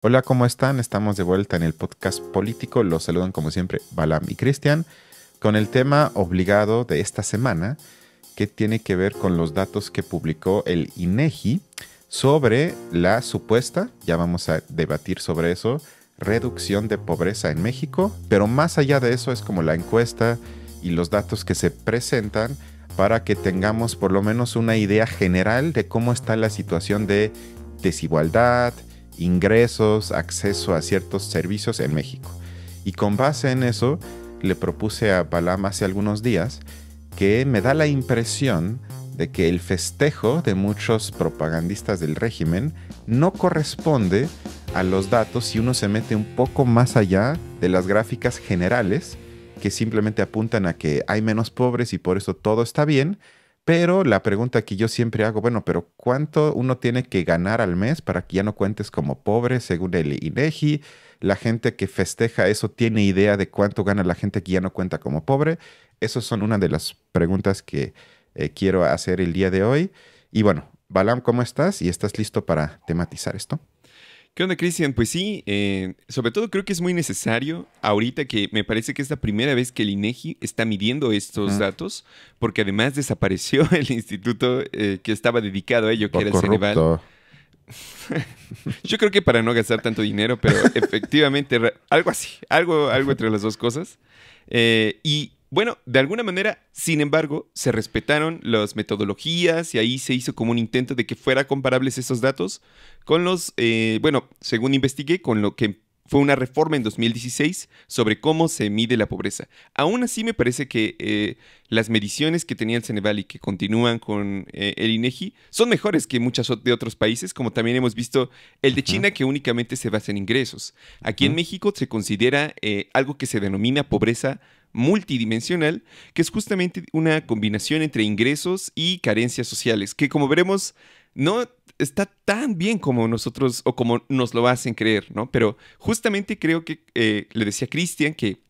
Hola, ¿cómo están? Estamos de vuelta en el podcast político. Los saludan como siempre Balam y Cristian con el tema obligado de esta semana que tiene que ver con los datos que publicó el INEGI sobre la supuesta, ya vamos a debatir sobre eso, reducción de pobreza en México, pero más allá de eso es como la encuesta y los datos que se presentan para que tengamos por lo menos una idea general de cómo está la situación de desigualdad, ingresos, acceso a ciertos servicios en México. Y con base en eso, le propuse a Balam hace algunos días que me da la impresión de que el festejo de muchos propagandistas del régimen no corresponde a los datos si uno se mete un poco más allá de las gráficas generales que simplemente apuntan a que hay menos pobres y por eso todo está bien. Pero la pregunta que yo siempre hago, bueno, pero ¿cuánto uno tiene que ganar al mes para que ya no cuentes como pobre según el INEGI? La gente que festeja eso tiene idea de cuánto gana la gente que ya no cuenta como pobre. Esas son una de las preguntas que quiero hacer el día de hoy. Y bueno, Balam, ¿cómo estás? ¿Y estás listo para tematizar esto? ¿Qué onda, Cristian? Pues sí, sobre todo creo que es muy necesario ahorita que me parece que es la primera vez que el INEGI está midiendo estos Ujú. datos, porque además desapareció el instituto que estaba dedicado a ello, que Por era el Ceneval. corrupto. Yo creo que para no gastar tanto dinero, pero efectivamente algo así, algo entre las dos cosas. Y bueno, de alguna manera, sin embargo, se respetaron las metodologías y ahí se hizo como un intento de que fuera comparables esos datos con bueno, según investigué, con lo que fue una reforma en 2016 sobre cómo se mide la pobreza. Aún así, me parece que las mediciones que tenía el Ceneval y que continúan con el INEGI son mejores que muchas de otros países, como también hemos visto el de Ujú, China, que únicamente se basa en ingresos. Aquí en ujú, México se considera algo que se denomina pobreza multidimensional, que es justamente una combinación entre ingresos y carencias sociales, que como veremos no está tan bien como nosotros o como nos lo hacen creer, ¿no? Pero justamente creo que le decía a Cristian que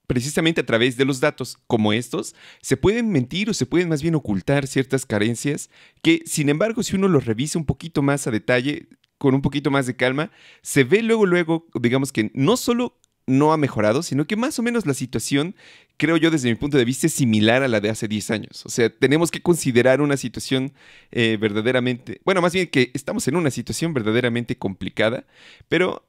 precisamente a través de los datos como estos, se pueden mentir o se pueden más bien ocultar ciertas carencias que, sin embargo, si uno los revisa un poquito más a detalle, con un poquito más de calma, se ve luego, digamos que no solo no ha mejorado, sino que más o menos la situación, creo yo desde mi punto de vista, es similar a la de hace 10 años. O sea, tenemos que considerar una situación verdaderamente, bueno, más bien que estamos en una situación verdaderamente complicada, pero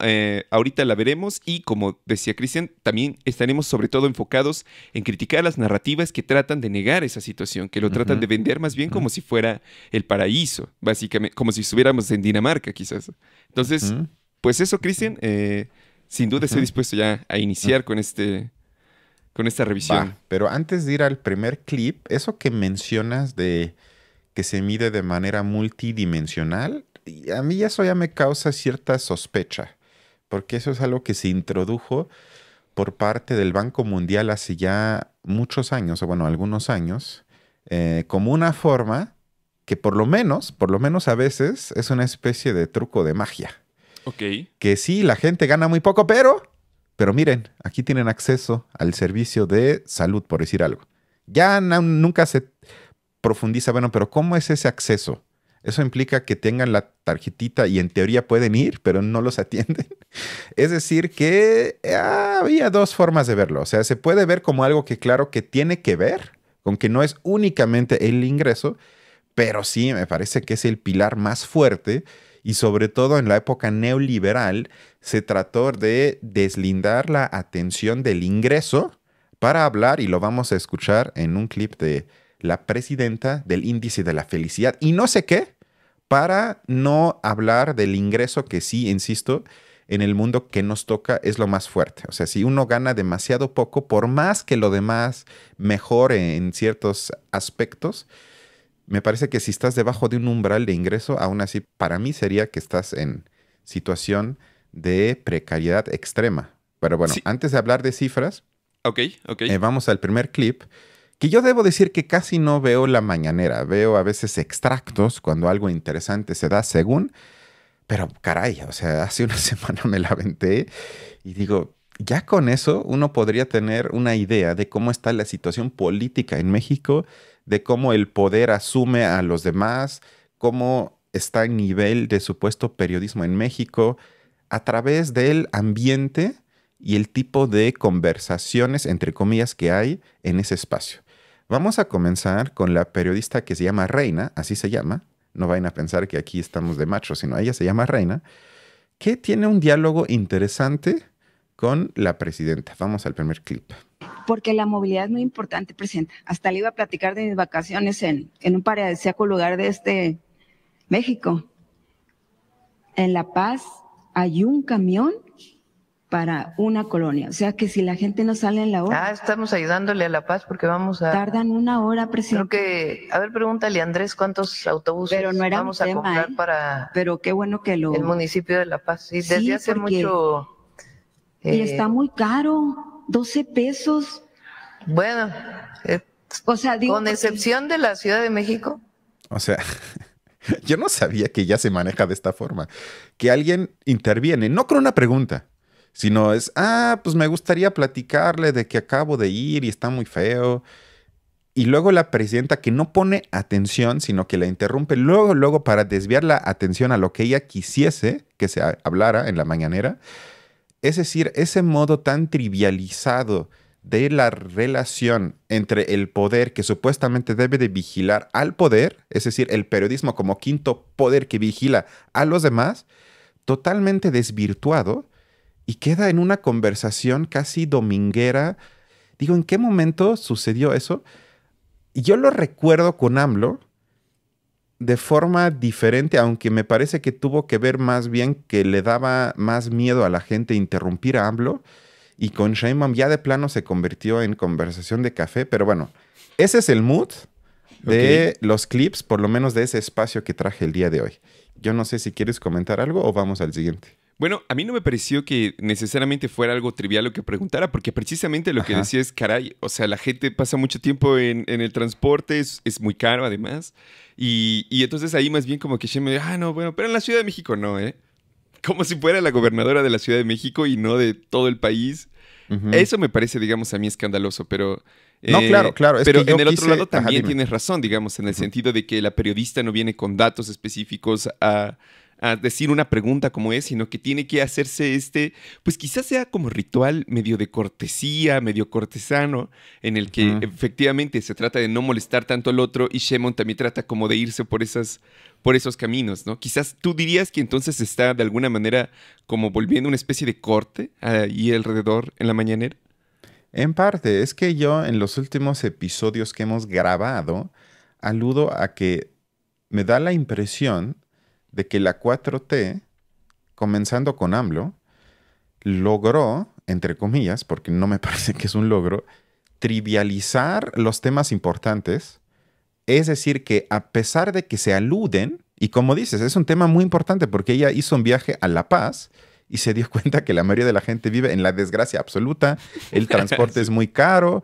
ahorita la veremos y como decía Cristian, también estaremos sobre todo enfocados en criticar las narrativas que tratan de negar esa situación, que lo tratan ujú, de vender más bien ujú, como si fuera el paraíso, básicamente, como si estuviéramos en Dinamarca quizás. Entonces, ujú, pues eso, Cristian, sin duda estoy ujú, dispuesto ya a ujú. iniciar con esta Va, revisión. pero antes de ir al primer clip, eso que mencionas de que se mide de manera multidimensional, y a mí eso ya me causa cierta sospecha, porque eso es algo que se introdujo por parte del Banco Mundial hace ya muchos años, o bueno, algunos años, como una forma que por lo menos a veces es una especie de truco de magia. Ok. Que sí, la gente gana muy poco, pero miren, aquí tienen acceso al servicio de salud, por decir algo. Ya nunca se profundiza, bueno, pero ¿cómo es ese acceso? Eso implica que tengan la tarjetita y en teoría pueden ir, pero no los atienden. Es decir, que había dos formas de verlo. O sea, se puede ver como algo que claro que tiene que ver con que no es únicamente el ingreso, pero sí me parece que es el pilar más fuerte y sobre todo en la época neoliberal se trató de deslindar la atención del ingreso para hablar, y lo vamos a escuchar en un clip de la presidenta del índice de la felicidad y no sé qué, para no hablar del ingreso que sí, insisto, en el mundo que nos toca es lo más fuerte. O sea, si uno gana demasiado poco, por más que lo demás mejore en ciertos aspectos, me parece que si estás debajo de un umbral de ingreso, aún así, para mí sería que estás en situación de precariedad extrema. Pero bueno, Sí, antes de hablar de cifras, ok, ok. vamos al primer clip, que yo debo decir que casi no veo la mañanera, veo a veces extractos cuando algo interesante se da según, pero caray, o sea, hace una semana me la aventé y digo, ya con eso uno podría tener una idea de cómo está la situación política en México, de cómo el poder asume a los demás, cómo está el nivel de supuesto periodismo en México. a través del ambiente y el tipo de conversaciones, entre comillas, que hay en ese espacio. Vamos a comenzar con la periodista que se llama Reina, así se llama. No vayan a pensar que aquí estamos de macho, sino ella se llama Reina, que tiene un diálogo interesante con la presidenta. Vamos al primer clip. Porque la movilidad es muy importante, presidenta. Hasta le iba a platicar de mis vacaciones en un paradisíaco lugar de México. En La Paz hay un camión para una colonia. O sea que si la gente no sale en la hora. Estamos ayudándole a La Paz porque vamos a. Tardan una hora, presidenta. Creo que, a ver, pregúntale a Andrés cuántos autobuses pero no era vamos a comprar para. Pero qué bueno que lo. El municipio de La Paz. Sí, desde hace mucho. Y está muy caro, 12 pesos. Bueno, o sea, digo, con excepción de la Ciudad de México. O sea, yo no sabía que ya se maneja de esta forma. Que alguien interviene, no con una pregunta, sino es, pues me gustaría platicarle de que acabo de ir y está muy feo. Y luego la presidenta que no pone atención, sino que la interrumpe luego para desviar la atención a lo que ella quisiese que se hablara en la mañanera. Es decir, ese modo tan trivializado de la relación entre el poder que supuestamente debe de vigilar al poder, es decir, el periodismo como quinto poder que vigila a los demás, totalmente desvirtuado y queda en una conversación casi dominguera. Digo, ¿en qué momento sucedió eso? Y yo lo recuerdo con AMLO de forma diferente, aunque me parece que tuvo que ver más bien que le daba más miedo a la gente interrumpir a AMLO. Y con Sheinbaum ya de plano se convirtió en conversación de café. Pero bueno, ese es el mood de los clips, por lo menos de ese espacio que traje el día de hoy. Yo no sé si quieres comentar algo o vamos al siguiente. Bueno, a mí no me pareció que necesariamente fuera algo trivial lo que preguntara, porque precisamente lo que decía es, caray, o sea, la gente pasa mucho tiempo en el transporte, es muy caro además, y entonces ahí más bien como que Sheinbaum, no, bueno, pero en la Ciudad de México no, ¿eh? Como si fuera la gobernadora de la Ciudad de México y no de todo el país. Eso me parece, digamos, a mí escandaloso, pero... No, claro. Es pero que en el otro lado también tienes razón, digamos, en el sentido de que la periodista no viene con datos específicos a decir una pregunta como es, sino que tiene que hacerse pues quizás sea como ritual medio de cortesía, medio cortesano, en el que efectivamente se trata de no molestar tanto al otro y Sheinbaum también trata como de irse por esos caminos, ¿no? Quizás tú dirías que entonces está de alguna manera como volviendo una especie de corte ahí alrededor en la mañanera. En parte, es que yo en los últimos episodios que hemos grabado aludo a que me da la impresión de que la 4T, comenzando con AMLO, logró, entre comillas, porque no me parece que es un logro, trivializar los temas importantes. Es decir, que a pesar de que se aluden, y como dices, es un tema muy importante porque ella hizo un viaje a La Paz y se dio cuenta que la mayoría de la gente vive en la desgracia absoluta, el transporte es muy caro.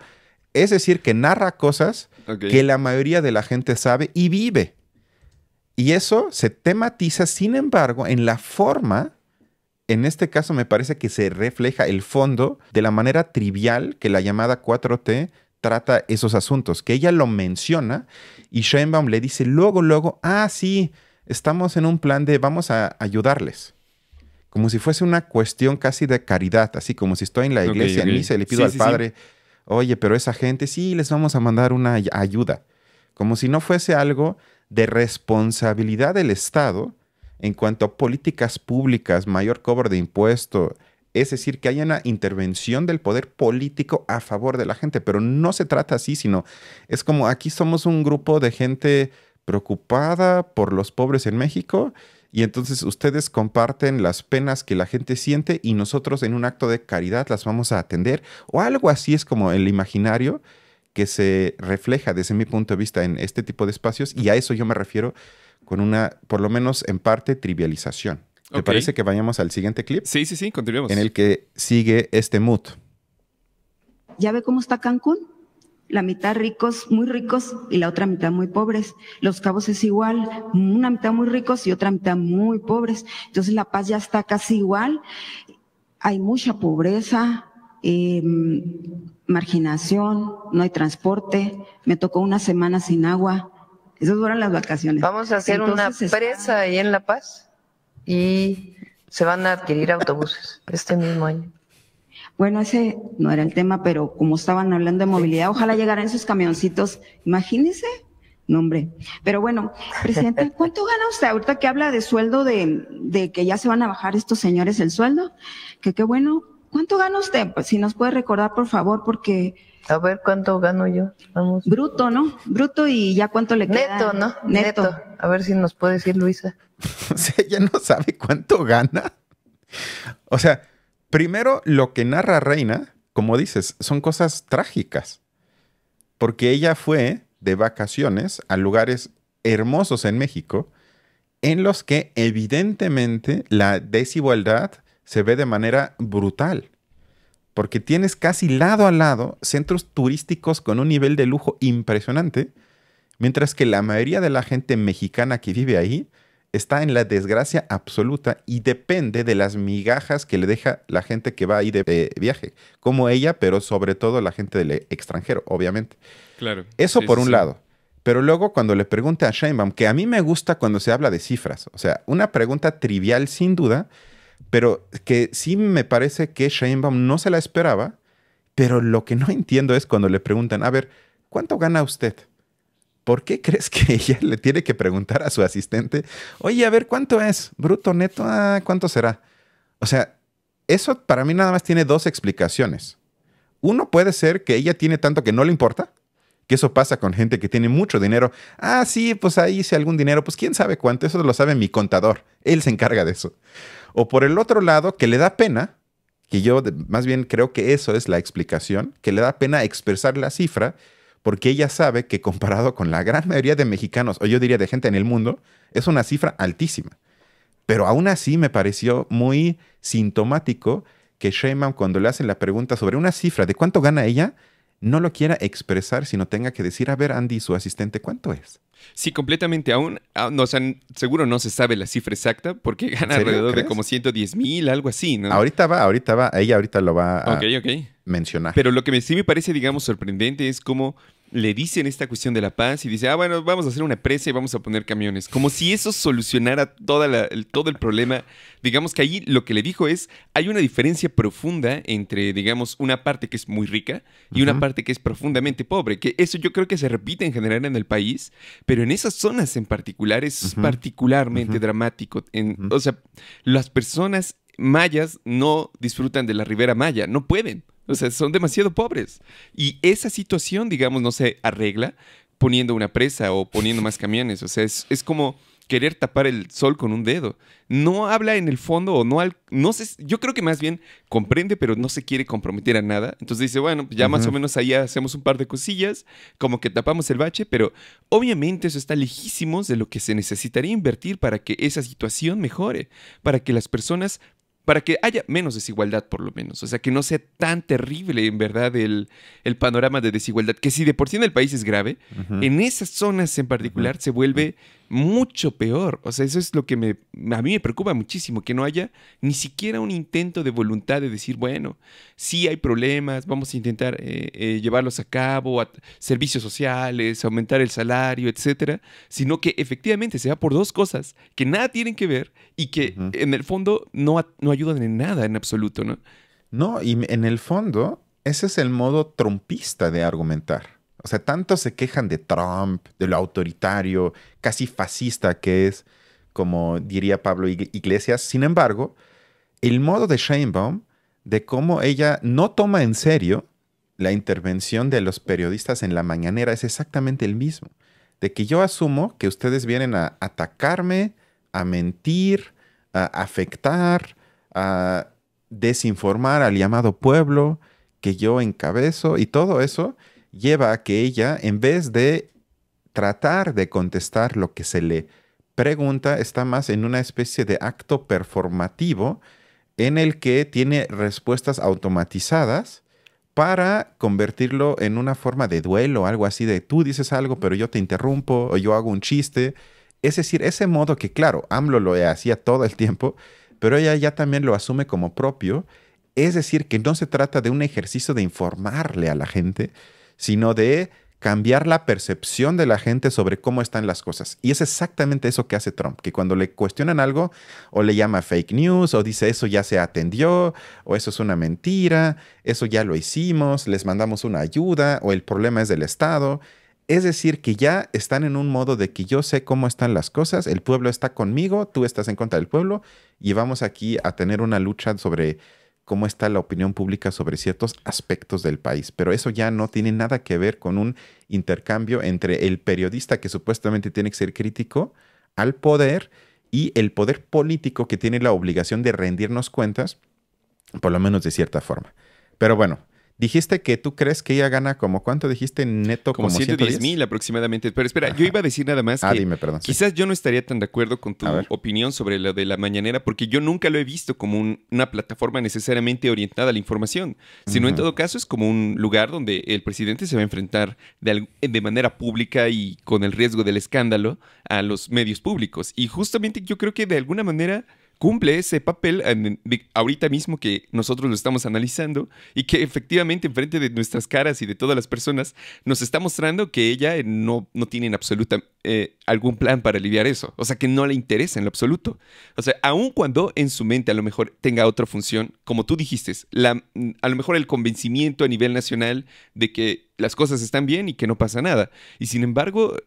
Es decir, que narra cosas que la mayoría de la gente sabe y vive. Y eso se tematiza, sin embargo, en la forma, en este caso me parece que se refleja el fondo de la manera trivial que la llamada 4T trata esos asuntos, que ella lo menciona y Sheinbaum le dice luego, sí, estamos en un plan de vamos a ayudarles. Como si fuese una cuestión casi de caridad, así como si estoy en la iglesia, en misa, y le pido al padre, oye, pero esa gente sí les vamos a mandar una ayuda. Como si no fuese algo de responsabilidad del Estado en cuanto a políticas públicas, mayor cobro de impuestos, es decir, que haya una intervención del poder político a favor de la gente, pero no se trata así, sino es como aquí somos un grupo de gente preocupada por los pobres en México y entonces ustedes comparten las penas que la gente siente y nosotros en un acto de caridad las vamos a atender o algo así es como el imaginario que se refleja desde mi punto de vista en este tipo de espacios y a eso yo me refiero con una, por lo menos en parte, trivialización. ¿Te parece que vayamos al siguiente clip? Sí, continuemos. En el que sigue este mood. ¿Ya ve cómo está Cancún? La mitad ricos, muy ricos, y la otra mitad muy pobres. Los Cabos es igual, una mitad muy ricos y otra mitad muy pobres. Entonces La Paz ya está casi igual. Hay mucha pobreza, marginación, no hay transporte. Me tocó una semana sin agua. Esas fueron las vacaciones. Vamos a hacer una presa ahí en La Paz y se van a adquirir autobuses este mismo año. Bueno, ese no era el tema, pero como estaban hablando de movilidad, ojalá llegaran esos camioncitos. Imagínese. No, hombre. Pero bueno, Presidenta, ¿cuánto gana usted ahorita que habla de sueldo de que ya se van a bajar estos señores el sueldo? Que qué bueno. ¿Cuánto gana usted? Pues si nos puede recordar, por favor, porque... A ver, ¿cuánto gano yo? Vamos. Bruto, ¿no? Bruto y ya cuánto le queda. Neto, ¿no? Neto. A ver si nos puede decir Luisa. O sea, ella no sabe cuánto gana. O sea, primero lo que narra Reina, como dices, son cosas trágicas. Porque ella fue de vacaciones a lugares hermosos en México en los que evidentemente la desigualdad se ve de manera brutal. Porque tienes casi lado a lado centros turísticos con un nivel de lujo impresionante, mientras que la mayoría de la gente mexicana que vive ahí está en la desgracia absoluta y depende de las migajas que le deja la gente que va ahí de viaje, como ella, pero sobre todo la gente del extranjero, obviamente. Claro. Eso por un lado. Pero luego cuando le pregunté a Sheinbaum, que a mí me gusta cuando se habla de cifras, o sea, una pregunta trivial sin duda, pero que sí me parece que Sheinbaum no se la esperaba, pero lo que no entiendo es cuando le preguntan, a ver, ¿cuánto gana usted? ¿Por qué crees que ella le tiene que preguntar a su asistente, oye, a ver, ¿cuánto es? ¿Bruto, neto? ¿Cuánto será? O sea, eso para mí nada más tiene dos explicaciones. Uno puede ser que ella tiene tanto que no le importa, que eso pasa con gente que tiene mucho dinero. Ah, sí, pues ahí hice algún dinero, pues quién sabe cuánto, eso lo sabe mi contador, él se encarga de eso. O por el otro lado, que le da pena, que yo más bien creo que eso es la explicación, que le da pena expresar la cifra, porque ella sabe que comparado con la gran mayoría de mexicanos, o yo diría de gente en el mundo, es una cifra altísima. Pero aún así me pareció muy sintomático que Sheinbaum, cuando le hacen la pregunta sobre una cifra de cuánto gana ella, no lo quiera expresar, sino tenga que decir, a ver, Andy, su asistente, ¿cuánto es? Sí, completamente. Aún, no, o sea, seguro no se sabe la cifra exacta porque gana ¿En serio, alrededor crees? de como 110,000, algo así, ¿no? Ahorita va, ella ahorita lo va a Ok. mencionar. Pero lo que sí me parece, digamos, sorprendente es cómo le dicen esta cuestión de la paz y dice, bueno, vamos a hacer una presa y vamos a poner camiones. Como si eso solucionara todo el problema. Digamos que ahí lo que le dijo es, hay una diferencia profunda entre, digamos, una parte que es muy rica y una parte que es profundamente pobre. Que eso yo creo que se repite en general en el país, pero en esas zonas en particular es particularmente dramático. O sea, las personas mayas no disfrutan de la Ribera Maya, no pueden. O sea, son demasiado pobres. Y esa situación, digamos, no se arregla poniendo una presa o poniendo más camiones. O sea, es como querer tapar el sol con un dedo. No habla en el fondo o no sé, yo creo que más bien comprende, pero no se quiere comprometer a nada. Entonces dice, bueno, ya más o menos ahí hacemos un par de cosillas, como que tapamos el bache, pero obviamente eso está lejísimos de lo que se necesitaría invertir para que esa situación mejore, para que las personas... para que haya menos desigualdad, por lo menos. O sea, que no sea tan terrible, en verdad, el panorama de desigualdad. Que si de por sí en el país es grave, en esas zonas en particular se vuelve mucho peor. O sea, eso es lo que a mí me preocupa muchísimo, que no haya ni siquiera un intento de voluntad de decir, bueno, sí hay problemas, vamos a intentar llevarlos a cabo, servicios sociales, aumentar el salario, etcétera, sino que efectivamente se va por dos cosas que nada tienen que ver y que en el fondo no ayudan en nada en absoluto, ¿no? No, y en el fondo, ese es el modo trumpista de argumentar. O sea, tanto se quejan de Trump, de lo autoritario, casi fascista que es, como diría Pablo Iglesias. Sin embargo, el modo de Sheinbaum, de cómo ella no toma en serio la intervención de los periodistas en la mañanera, es exactamente el mismo. De que yo asumo que ustedes vienen a atacarme, a mentir, a afectar, a desinformar al llamado pueblo que yo encabezo, y todo eso lleva a que ella, en vez de tratar de contestar lo que se le pregunta, está más en una especie de acto performativo en el que tiene respuestas automatizadas para convertirlo en una forma de duelo, algo así de tú dices algo, pero yo te interrumpo, o yo hago un chiste. Es decir, ese modo que, claro, AMLO lo hacía todo el tiempo, pero ella ya también lo asume como propio. Es decir, que no se trata de un ejercicio de informarle a la gente, sino de cambiar la percepción de la gente sobre cómo están las cosas. Y es exactamente eso que hace Trump, que cuando le cuestionan algo, o le llama fake news, o dice eso ya se atendió, o eso es una mentira, eso ya lo hicimos, les mandamos una ayuda, o el problema es del Estado. Es decir, que ya están en un modo de que yo sé cómo están las cosas, el pueblo está conmigo, tú estás en contra del pueblo, y vamos aquí a tener una lucha sobre cómo está la opinión pública sobre ciertos aspectos del país. Pero eso ya no tiene nada que ver con un intercambio entre el periodista que supuestamente tiene que ser crítico al poder y el poder político que tiene la obligación de rendirnos cuentas, por lo menos de cierta forma. Pero bueno, dijiste que tú crees que ella gana como, ¿cuánto dijiste neto? Como 110,000 aproximadamente. Pero espera, yo iba a decir nada más que dime, perdón. Quizás yo no estaría tan de acuerdo con tu opinión sobre lo de la mañanera, porque yo nunca lo he visto como una plataforma necesariamente orientada a la información, sino en todo caso es como un lugar donde el presidente se va a enfrentar de manera pública y con el riesgo del escándalo a los medios públicos. Y justamente yo creo que de alguna manera cumple ese papel ahorita mismo que nosotros lo estamos analizando y que efectivamente enfrente de nuestras caras y de todas las personas nos está mostrando que ella no tiene en absoluta algún plan para aliviar eso. O sea, que no le interesa en lo absoluto. O sea, aun cuando en su mente a lo mejor tenga otra función, como tú dijiste, a lo mejor el convencimiento a nivel nacional de que las cosas están bien y que no pasa nada. Y sin embargo,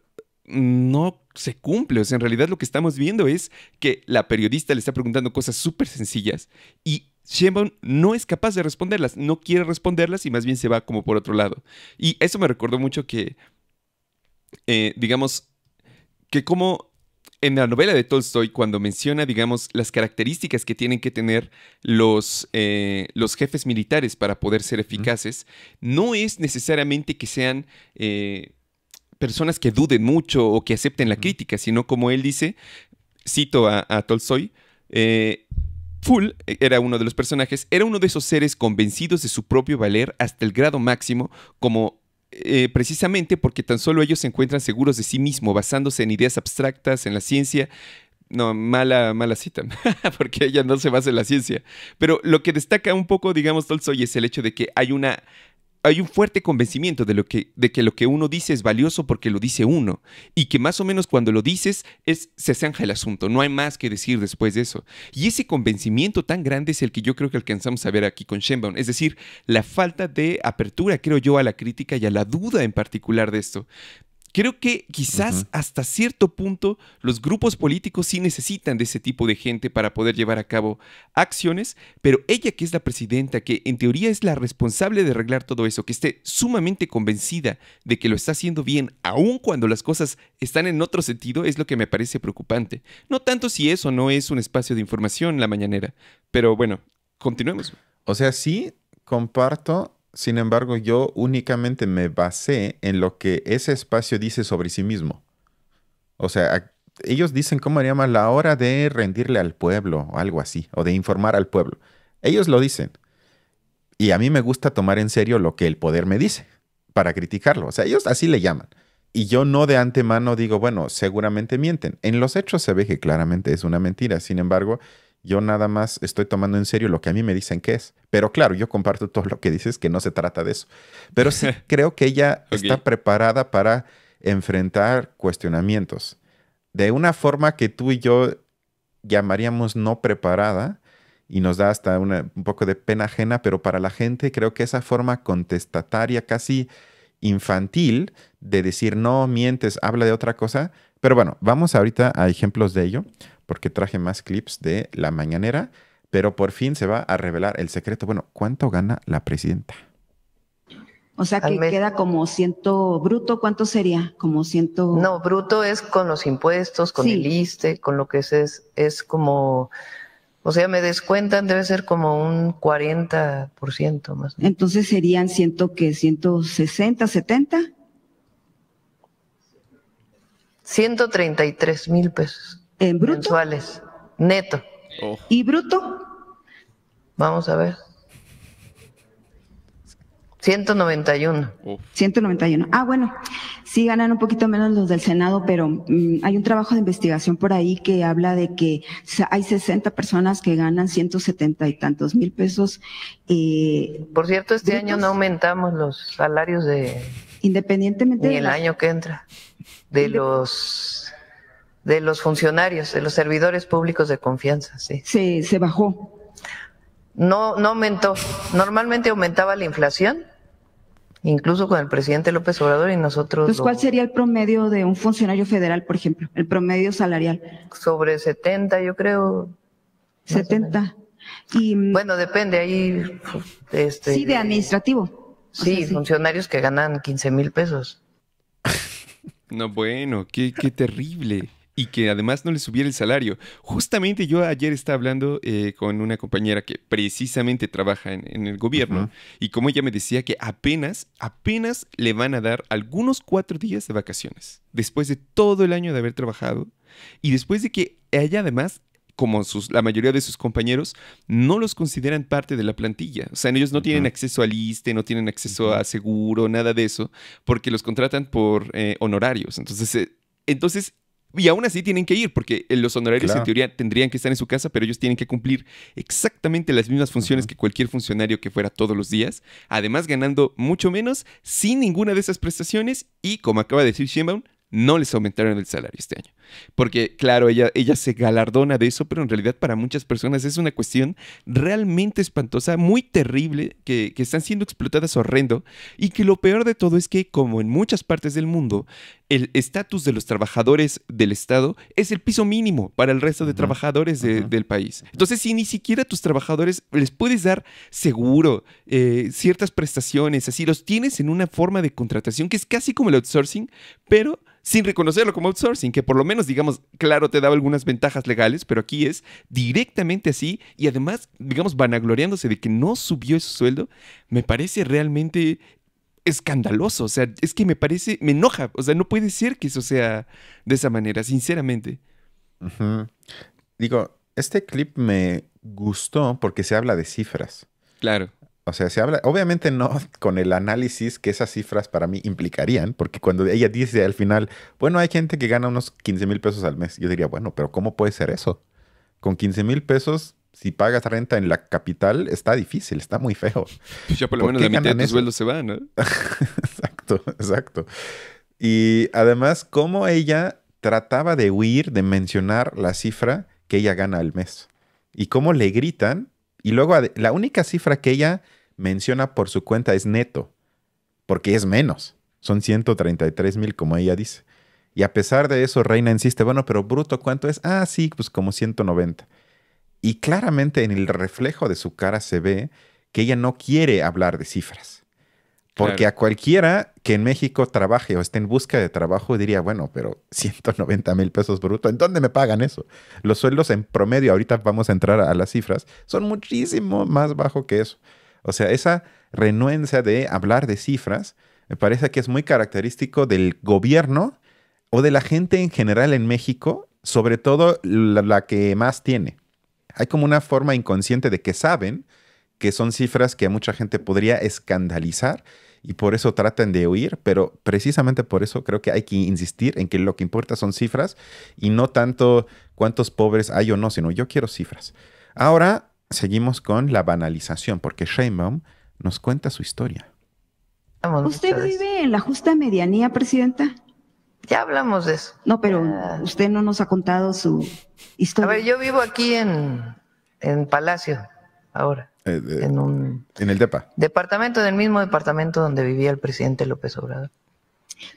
no se cumple. O sea, en realidad lo que estamos viendo es que la periodista le está preguntando cosas súper sencillas y Sheinbaum no es capaz de responderlas, no quiere responderlas y más bien se va como por otro lado. Y eso me recordó mucho que, digamos, que como en la novela de Tolstoy, cuando menciona, digamos, las características que tienen que tener los jefes militares para poder ser eficaces, no es necesariamente que sean personas que duden mucho o que acepten la crítica, sino como él dice, cito a Tolstoy, Full era uno de los personajes, era uno de esos seres convencidos de su propio valer hasta el grado máximo, como precisamente porque tan solo ellos se encuentran seguros de sí mismos, basándose en ideas abstractas, en la ciencia. No, mala cita, porque ella no se basa en la ciencia. Pero lo que destaca un poco, digamos, Tolstoy es el hecho de que hay un fuerte convencimiento de que lo que uno dice es valioso porque lo dice uno. Y que más o menos cuando lo dices se zanja el asunto. No hay más que decir después de eso. Y ese convencimiento tan grande es el que yo creo que alcanzamos a ver aquí con Sheinbaum. Es decir, la falta de apertura, creo yo, a la crítica y a la duda en particular de esto. Creo que quizás hasta cierto punto los grupos políticos sí necesitan de ese tipo de gente para poder llevar a cabo acciones, pero ella, que es la presidenta, que en teoría es la responsable de arreglar todo eso, que esté sumamente convencida de que lo está haciendo bien, aun cuando las cosas están en otro sentido, es lo que me parece preocupante. No tanto si eso no es un espacio de información, la mañanera, pero bueno, continuemos. O sea, sí comparto. Sin embargo, yo únicamente me basé en lo que ese espacio dice sobre sí mismo. O sea, ellos dicen, ¿cómo se llama? La hora de rendirle al pueblo o algo así, o de informar al pueblo. Ellos lo dicen. Y a mí me gusta tomar en serio lo que el poder me dice para criticarlo. O sea, ellos así le llaman. Y yo no de antemano digo, bueno, seguramente mienten. En los hechos se ve que claramente es una mentira. Sin embargo, yo nada más estoy tomando en serio lo que a mí me dicen que es. Pero claro, yo comparto todo lo que dices, que no se trata de eso. Pero sí creo que ella está preparada para enfrentar cuestionamientos. De una forma que tú y yo llamaríamos no preparada y nos da hasta un poco de pena ajena, pero para la gente creo que esa forma contestataria, casi infantil, de decir no, mientes, habla de otra cosa. Pero bueno, vamos ahorita a ejemplos de ello, porque traje más clips de la mañanera, pero por fin se va a revelar el secreto. Bueno, ¿cuánto gana la presidenta? O sea que queda como 100 bruto, ¿cuánto sería? Como 100. No, bruto es con los impuestos, con el ISSSTE, con lo que es como, o sea, me descuentan, debe ser como un 40% más. Entonces serían 160, 70. 133,000 pesos. ¿En bruto? Mensuales, neto. Oh. ¿Y bruto? Vamos a ver. 191. 191. Ah, bueno, sí ganan un poquito menos los del Senado, pero hay un trabajo de investigación por ahí que habla de que hay 60 personas que ganan 170 y tantos mil pesos. Por cierto, este ¿brutos? año no aumentamos los salarios de Independientemente Ni de el la... año que entra. De los funcionarios, de los servidores públicos de confianza, sí. Se bajó. No aumentó. Normalmente aumentaba la inflación, incluso con el presidente López Obrador, y nosotros Entonces, ¿cuál sería el promedio de un funcionario federal, por ejemplo? El promedio salarial. sobre 70, yo creo. 70. Y, bueno, depende ahí. sí, de administrativo. Sí, o sea, sí, funcionarios que ganan 15,000 pesos. No, bueno, qué terrible. Y que además no le subiera el salario. Justamente yo ayer estaba hablando con una compañera que precisamente trabaja en el gobierno, y como ella me decía que apenas le van a dar algunos 4 días de vacaciones, después de todo el año de haber trabajado, y después de que ella además, como la mayoría de sus compañeros, no los consideran parte de la plantilla. O sea, ellos no tienen acceso al ISSSTE, no tienen acceso a seguro, nada de eso, porque los contratan por honorarios. Entonces, y aún así tienen que ir, porque los honorarios en teoría tendrían que estar en su casa, pero ellos tienen que cumplir exactamente las mismas funciones que cualquier funcionario que fuera todos los días, además ganando mucho menos, sin ninguna de esas prestaciones, y como acaba de decir Sheinbaum, no les aumentaron el salario este año. Porque, claro, ella se galardona de eso, pero en realidad para muchas personas es una cuestión realmente espantosa, muy terrible, que están siendo explotadas horrendo, y que lo peor de todo es que, como en muchas partes del mundo, el estatus de los trabajadores del Estado es el piso mínimo para el resto de trabajadores del país. Entonces, si ni siquiera a tus trabajadores les puedes dar seguro, ciertas prestaciones, así los tienes en una forma de contratación que es casi como el outsourcing, pero sin reconocerlo como outsourcing, que por lo menos, digamos, claro, te daba algunas ventajas legales, pero aquí es directamente así, y además, digamos, vanagloriándose de que no subió su sueldo, me parece realmente escandaloso. O sea, es que me enoja. O sea, no puede ser que eso sea de esa manera, sinceramente. Digo, este clip me gustó porque se habla de cifras. Claro. O sea, se habla, obviamente no con el análisis que esas cifras para mí implicarían, porque cuando ella dice al final, bueno, hay gente que gana unos 15,000 pesos al mes, yo diría, bueno, pero ¿cómo puede ser eso? Con 15,000 pesos, si pagas renta en la capital, está difícil, está muy feo. Pues ya por lo menos la mitad de tu sueldo se va, ¿no? Exacto. Y además, cómo ella trataba de huir de mencionar la cifra que ella gana al mes. Y cómo le gritan. Y luego la única cifra que ella menciona por su cuenta es neto, porque es menos. Son 133,000, como ella dice. Y a pesar de eso, Reina insiste, bueno, pero bruto, ¿cuánto es? Ah, sí, pues como 190. Y claramente en el reflejo de su cara se ve que ella no quiere hablar de cifras. Porque Claro. a cualquiera que en México trabaje o esté en busca de trabajo diría, bueno, pero 190,000 pesos bruto, ¿en dónde me pagan eso? Los sueldos en promedio, ahorita vamos a entrar a las cifras, son muchísimo más bajo que eso. O sea, esa renuencia de hablar de cifras me parece que es muy característico del gobierno o de la gente en general en México, sobre todo la que más tiene. Hay como una forma inconsciente de que saben que son cifras que a mucha gente podría escandalizar y por eso tratan de huir, pero precisamente por eso creo que hay que insistir en que lo que importa son cifras y no tanto cuántos pobres hay o no, sino yo quiero cifras. Ahora seguimos con la banalización, porque Sheinbaum nos cuenta su historia. ¿Usted vive en la justa medianía, presidenta? Ya hablamos de eso. No, pero usted no nos ha contado su historia. A ver, yo vivo aquí en Palacio ahora. En el DEPA. Departamento, en el mismo departamento donde vivía el presidente López Obrador.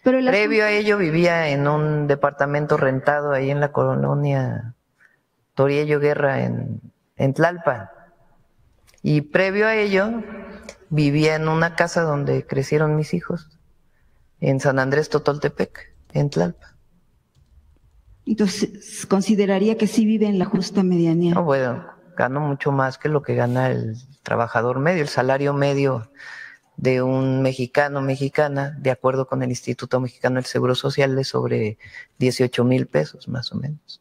Pero previo a ello vivía en un departamento rentado ahí en la colonia Toriello Guerra en Tlalpan. Y previo a ello vivía en una casa donde crecieron mis hijos, en San Andrés Totoltepec, en Tlalpan. Entonces, ¿consideraría que sí vive en la justa medianía? No, bueno, gano mucho más que lo que gana el trabajador medio. El salario medio de un mexicano, mexicana, de acuerdo con el Instituto Mexicano del Seguro Social, es sobre 18,000 pesos, más o menos.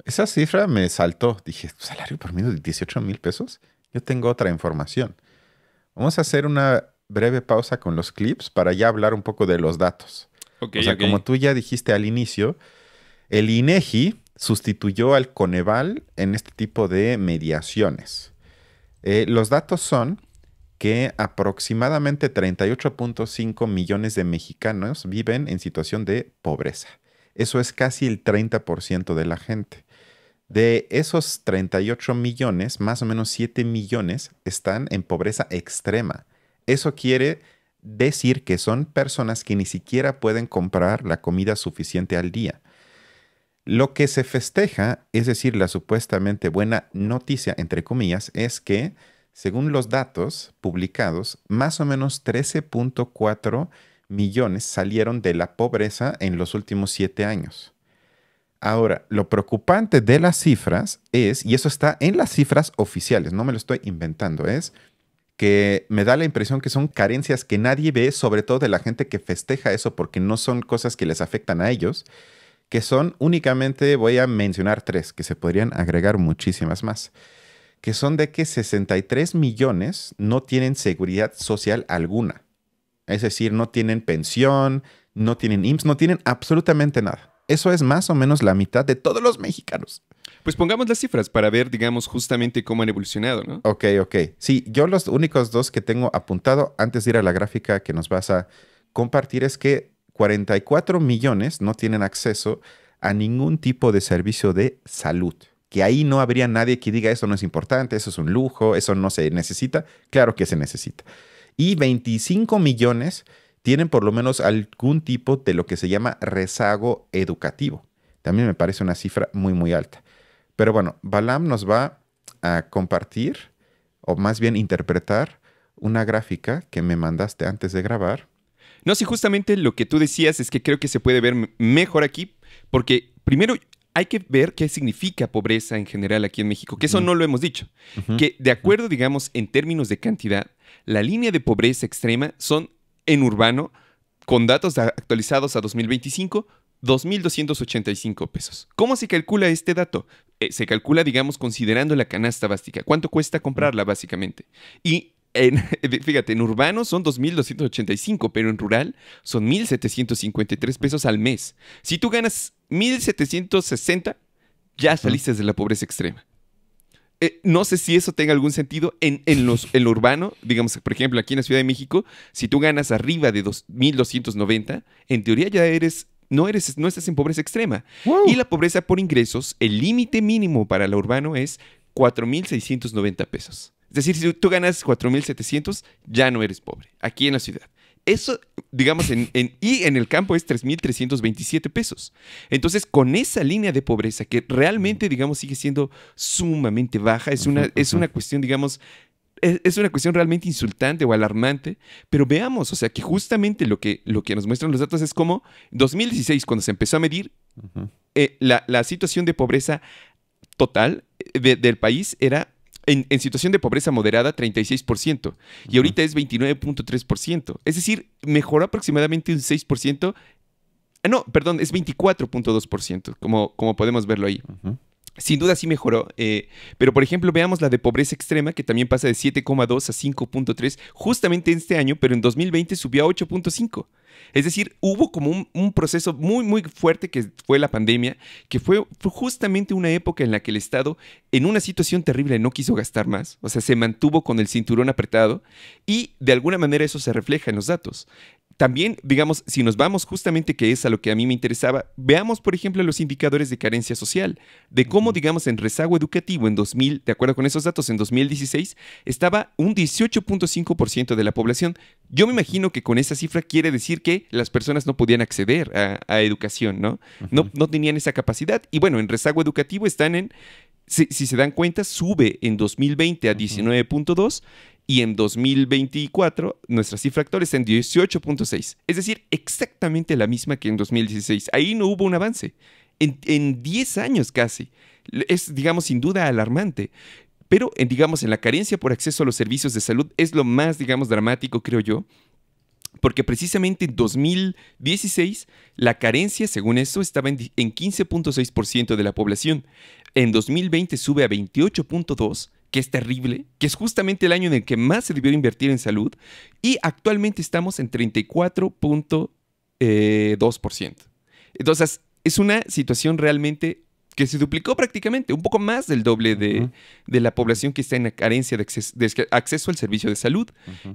Esa cifra me saltó. Dije, ¿salario promedio de 18,000 pesos? Yo tengo otra información. Vamos a hacer una breve pausa con los clips para ya hablar un poco de los datos. Como tú ya dijiste al inicio, el INEGI sustituyó al Coneval en este tipo de mediaciones. Los datos son que aproximadamente 38.5 millones de mexicanos viven en situación de pobreza. Eso es casi el 30% de la gente. De esos 38 millones, más o menos 7 millones están en pobreza extrema. Eso quiere decir que son personas que ni siquiera pueden comprar la comida suficiente al día. Lo que se festeja, es decir, la supuestamente buena noticia, entre comillas, es que, según los datos publicados, más o menos 13.4 millones salieron de la pobreza en los últimos 7 años. Ahora, lo preocupante de las cifras es, y eso está en las cifras oficiales, no me lo estoy inventando, es que me da la impresión que son carencias que nadie ve, sobre todo de la gente que festeja eso, porque no son cosas que les afectan a ellos, que son únicamente, voy a mencionar 3, que se podrían agregar muchísimas más, que son de que 63 millones no tienen seguridad social alguna. Es decir, no tienen pensión, no tienen IMSS, no tienen absolutamente nada. Eso es más o menos la mitad de todos los mexicanos. Pues pongamos las cifras para ver, digamos, justamente cómo han evolucionado, ¿no? Ok. Sí, yo los únicos 2 que tengo apuntado antes de ir a la gráfica que nos vas a compartir es que 44 millones no tienen acceso a ningún tipo de servicio de salud. Que ahí no habría nadie que diga eso no es importante, eso es un lujo, eso no se necesita. Claro que se necesita. Y 25 millones tienen por lo menos algún tipo de lo que se llama rezago educativo. También me parece una cifra muy, muy alta. Pero bueno, Balam nos va a compartir, o más bien interpretar, una gráfica que me mandaste antes de grabar. No, sí, justamente lo que tú decías es que creo que se puede ver mejor aquí, porque primero hay que ver qué significa pobreza en general aquí en México, que eso no lo hemos dicho. Que de acuerdo, digamos, en términos de cantidad, la línea de pobreza extrema son en urbano, con datos actualizados a 2025, 2,285 pesos. ¿Cómo se calcula este dato? Se calcula, digamos, considerando la canasta básica. ¿Cuánto cuesta comprarla, básicamente? Y fíjate, en urbano son 2,285, pero en rural son 1,753 pesos al mes. Si tú ganas 1,760, ya saliste de la pobreza extrema. No sé si eso tenga algún sentido en lo urbano. Digamos, por ejemplo, aquí en la Ciudad de México, si tú ganas arriba de 2,290, en teoría ya no estás en pobreza extrema. Wow. Y la pobreza por ingresos, el límite mínimo para lo urbano es 4,690 pesos. Es decir, si tú ganas 4,700, ya no eres pobre, aquí en la ciudad. Eso, digamos, y en el campo es 3,327 pesos. Entonces, con esa línea de pobreza que realmente, digamos, sigue siendo sumamente baja, es una cuestión, digamos, es una cuestión realmente insultante o alarmante, pero veamos, o sea, que justamente lo que nos muestran los datos es como 2016, cuando se empezó a medir, la situación de pobreza total del país era en situación de pobreza moderada 36%, y ahorita es 29.3%. Es decir, mejoró aproximadamente un 6%. No, perdón, es 24.2%, como podemos verlo ahí. Sin duda sí mejoró, pero por ejemplo veamos la de pobreza extrema, que también pasa de 7,2 a 5,3 justamente este año, pero en 2020 subió a 8,5. Es decir, hubo como un proceso muy, muy fuerte que fue la pandemia, que fue justamente una época en la que el Estado, en una situación terrible, no quiso gastar más. O sea, se mantuvo con el cinturón apretado y de alguna manera eso se refleja en los datos. También, digamos, si nos vamos justamente, que es a lo que a mí me interesaba, veamos, por ejemplo, los indicadores de carencia social, de cómo, digamos, en rezago educativo en 2000, de acuerdo con esos datos, en 2016, estaba un 18.5% de la población. Yo me imagino que con esa cifra quiere decir que las personas no podían acceder a educación, ¿no? No tenían esa capacidad. Y bueno, en rezago educativo están si se dan cuenta, sube en 2020 a 19.2%, y en 2024 nuestra cifra actual está en 18.6. Es decir, exactamente la misma que en 2016. Ahí no hubo un avance. En 10 años casi. Es, digamos, sin duda alarmante. Pero, digamos, en la carencia por acceso a los servicios de salud es lo más, digamos, dramático, creo yo. Porque precisamente en 2016 la carencia, según eso, estaba en 15.6% de la población. En 2020 sube a 28.2%, que es terrible, que es justamente el año en el que más se debió invertir en salud, y actualmente estamos en 34.2%. Entonces, es una situación realmente que se duplicó prácticamente, un poco más del doble de la población que está en la carencia de acceso al servicio de salud.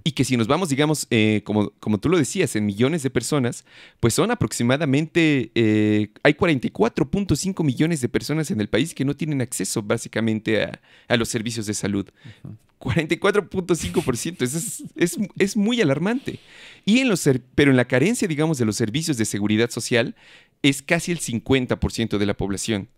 Y que si nos vamos, digamos, como tú lo decías, en millones de personas, pues son aproximadamente, hay 44.5 millones de personas en el país que no tienen acceso básicamente a los servicios de salud. 44.5%, es muy alarmante. Pero en la carencia, digamos, de los servicios de seguridad social, es casi el 50% de la población.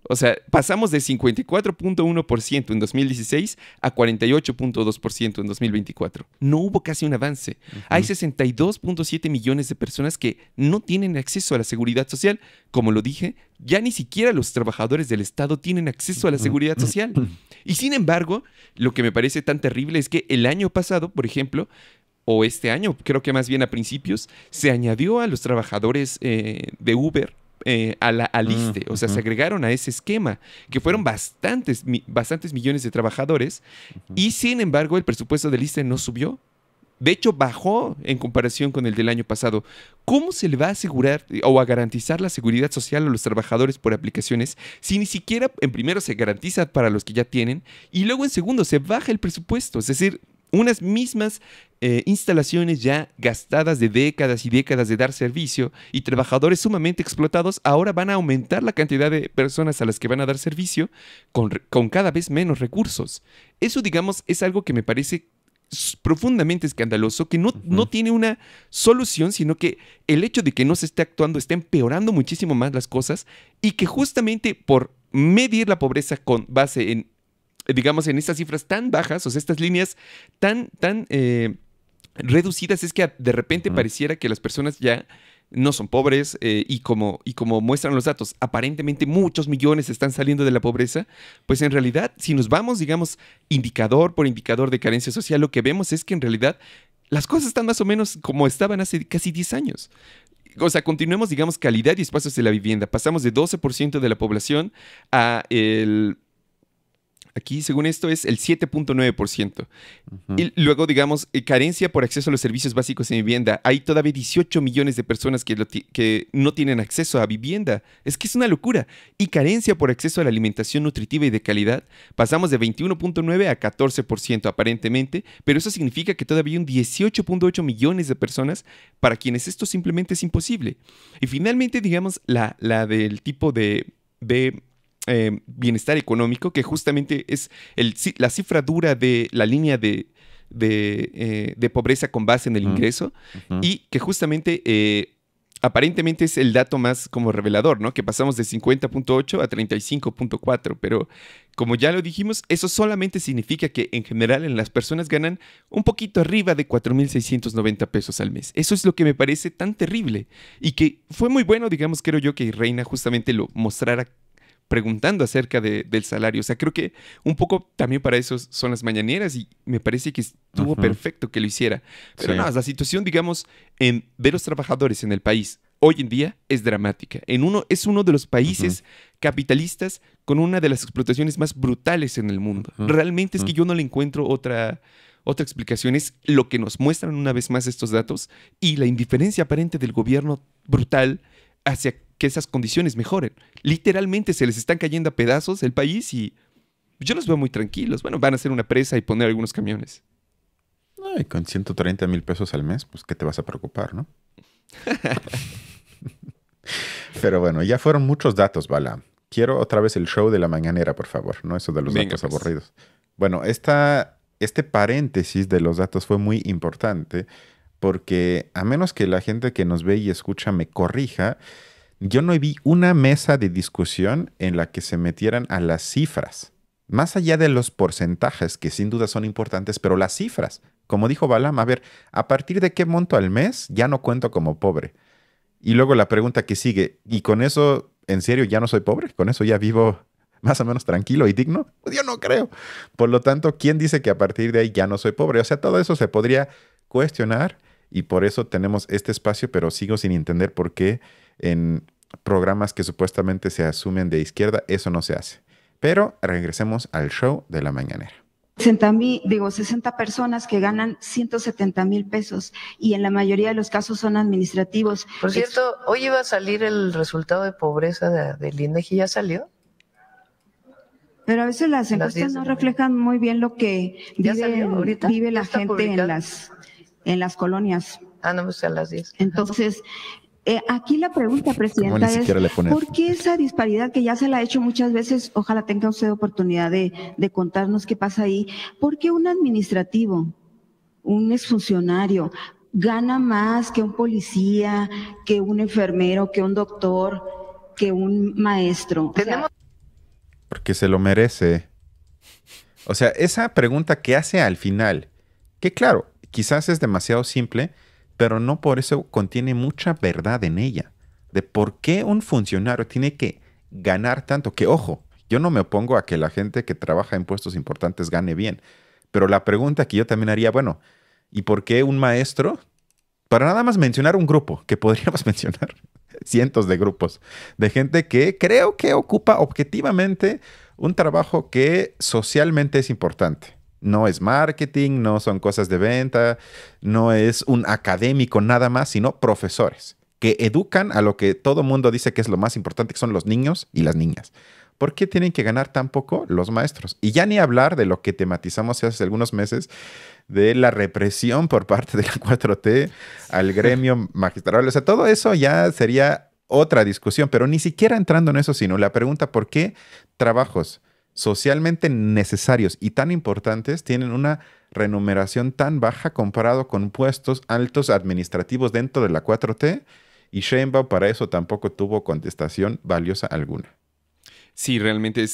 O sea, pasamos de 54.1% en 2016 a 48.2% en 2024. No hubo casi un avance. Hay 62.7 millones de personas que no tienen acceso a la seguridad social. Como lo dije, ya ni siquiera los trabajadores del Estado tienen acceso a la seguridad social. Y sin embargo, lo que me parece tan terrible es que el año pasado, por ejemplo, o este año, creo que más bien a principios, se añadió a los trabajadores de Uber al ISSSTE, o sea, se agregaron a ese esquema, que fueron bastantes millones de trabajadores, y sin embargo el presupuesto del ISSSTE no subió. De hecho, bajó en comparación con el del año pasado. ¿Cómo se le va a asegurar o a garantizar la seguridad social a los trabajadores por aplicaciones si ni siquiera en primero se garantiza para los que ya tienen y luego en segundo se baja el presupuesto? Es decir, unas mismas instalaciones ya gastadas de décadas y décadas de dar servicio y trabajadores sumamente explotados, ahora van a aumentar la cantidad de personas a las que van a dar servicio con cada vez menos recursos. Eso, digamos, es algo que me parece profundamente escandaloso, que no tiene una solución, sino que el hecho de que no se esté actuando está empeorando muchísimo más las cosas y que justamente por medir la pobreza con base en, digamos, en estas cifras tan bajas, o sea, estas líneas tan reducidas, es que de repente pareciera que las personas ya no son pobres y como muestran los datos, aparentemente muchos millones están saliendo de la pobreza, pues en realidad, si nos vamos, digamos, indicador por indicador de carencia social, lo que vemos es que en realidad las cosas están más o menos como estaban hace casi 10 años. O sea, continuemos, digamos, calidad y espacios de la vivienda. Pasamos de 12% de la población a aquí, según esto, es el 7.9%. Y luego, digamos, carencia por acceso a los servicios básicos en vivienda. Hay todavía 18 millones de personas que no tienen acceso a vivienda. Es que es una locura. Y carencia por acceso a la alimentación nutritiva y de calidad. Pasamos de 21.9 a 14% aparentemente, pero eso significa que todavía hay un 18.8 millones de personas para quienes esto simplemente es imposible. Y finalmente, digamos, la del tipo de bienestar económico, que justamente es la cifra dura de la línea de pobreza con base en el ingreso, y que justamente aparentemente es el dato más como revelador, ¿no? Que pasamos de 50.8 a 35.4, pero como ya lo dijimos, eso solamente significa que en general las personas ganan un poquito arriba de 4.690 pesos al mes. Eso es lo que me parece tan terrible y que fue muy bueno, digamos, creo yo, que Reina justamente lo mostrara preguntando acerca del salario. O sea, creo que un poco también para eso son las mañaneras y me parece que estuvo perfecto que lo hiciera. Pero no, la situación, digamos, de los trabajadores en el país hoy en día es dramática. Es uno de los países capitalistas con una de las explotaciones más brutales en el mundo. Realmente es que yo no le encuentro otra explicación. Es lo que nos muestran una vez más estos datos y la indiferencia aparente del gobierno brutal hacia que esas condiciones mejoren. Literalmente se les están cayendo a pedazos el país y yo los veo muy tranquilos. Bueno, van a hacer una presa y poner algunos camiones. Ay, con 130,000 pesos al mes, pues, ¿qué te vas a preocupar, no? Pero bueno, ya fueron muchos datos, Bala. Quiero otra vez el show de la mañanera, por favor, ¿no? Eso de los datos aburridos. Bueno, este paréntesis de los datos fue muy importante porque a menos que la gente que nos ve y escucha me corrija, yo no vi una mesa de discusión en la que se metieran a las cifras. Más allá de los porcentajes, que sin duda son importantes, pero las cifras. Como dijo Balam, a ver, ¿a partir de qué monto al mes ya no cuento como pobre? Y luego la pregunta que sigue, ¿y con eso, en serio, ya no soy pobre? ¿Con eso ya vivo más o menos tranquilo y digno? Pues yo no creo. Por lo tanto, ¿quién dice que a partir de ahí ya no soy pobre? O sea, todo eso se podría cuestionar y por eso tenemos este espacio, pero sigo sin entender por qué en programas que supuestamente se asumen de izquierda eso no se hace. Pero regresemos al show de la mañanera. 60 personas que ganan 170,000 pesos y en la mayoría de los casos son administrativos. Por cierto, hoy iba a salir el resultado de pobreza del INEGI, ¿ya salió? Pero a veces las Las 10 encuestas de no la reflejan muy bien lo que ¿Ya salió ahorita? vive ¿Ya la está gente publicado? en las colonias. Ah, no, pues a las 10. Entonces, aquí la pregunta, Como ni Presidenta, es siquiera le ponen. ¿por qué esa disparidad que ya se la ha hecho muchas veces? Ojalá tenga usted oportunidad de contarnos qué pasa ahí. ¿Por qué un administrativo, un exfuncionario, gana más que un policía, que un enfermero, que un doctor, que un maestro? Tenemos Porque se lo merece. O sea, esa pregunta que hace al final, que claro, quizás es demasiado simple, pero no por eso contiene mucha verdad en ella. De por qué un funcionario tiene que ganar tanto. Que ojo, yo no me opongo a que la gente que trabaja en puestos importantes gane bien. Pero la pregunta que yo también haría, bueno, ¿y por qué un maestro? Para nada más mencionar un grupo, que podríamos mencionar cientos de grupos de gente que creo que ocupa objetivamente un trabajo que socialmente es importante. No es marketing, no son cosas de venta, no es un académico nada más, sino profesores que educan a lo que todo mundo dice que es lo más importante, que son los niños y las niñas. ¿Por qué tienen que ganar tan poco los maestros? Y ya ni hablar de lo que tematizamos hace algunos meses de la represión por parte de la 4T al gremio magistral. O sea, todo eso ya sería otra discusión, pero ni siquiera entrando en eso, sino la pregunta, ¿por qué trabajos socialmente necesarios y tan importantes tienen una remuneración tan baja comparado con puestos altos administrativos dentro de la 4T? Y Sheinbaum para eso tampoco tuvo contestación valiosa alguna. Sí, realmente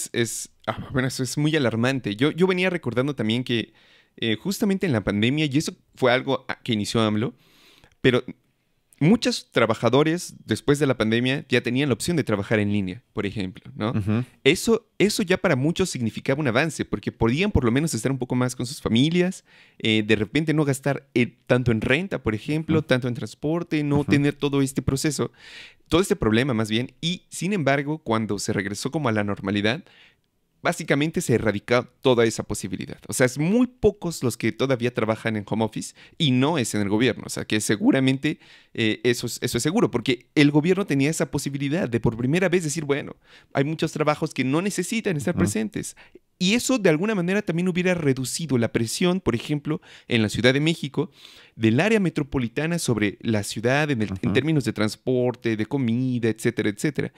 bueno, eso es muy alarmante. Yo venía recordando también que justamente en la pandemia, y eso fue algo que inició AMLO, pero muchos trabajadores después de la pandemia ya tenían la opción de trabajar en línea, por ejemplo, ¿no? Ujú. Eso ya para muchos significaba un avance, porque podían por lo menos estar un poco más con sus familias, de repente no gastar tanto en renta, por ejemplo, tanto en transporte, no tener todo este proceso, todo este problema más bien, y sin embargo, cuando se regresó como a la normalidad, básicamente se erradicó toda esa posibilidad. O sea, es muy pocos los que todavía trabajan en home office y no es en el gobierno. O sea, que seguramente eso es seguro, porque el gobierno tenía esa posibilidad de por primera vez decir, bueno, hay muchos trabajos que no necesitan estar presentes. Y eso de alguna manera también hubiera reducido la presión, por ejemplo, en la Ciudad de México, del área metropolitana sobre la ciudad en términos de transporte, de comida, etcétera, etcétera.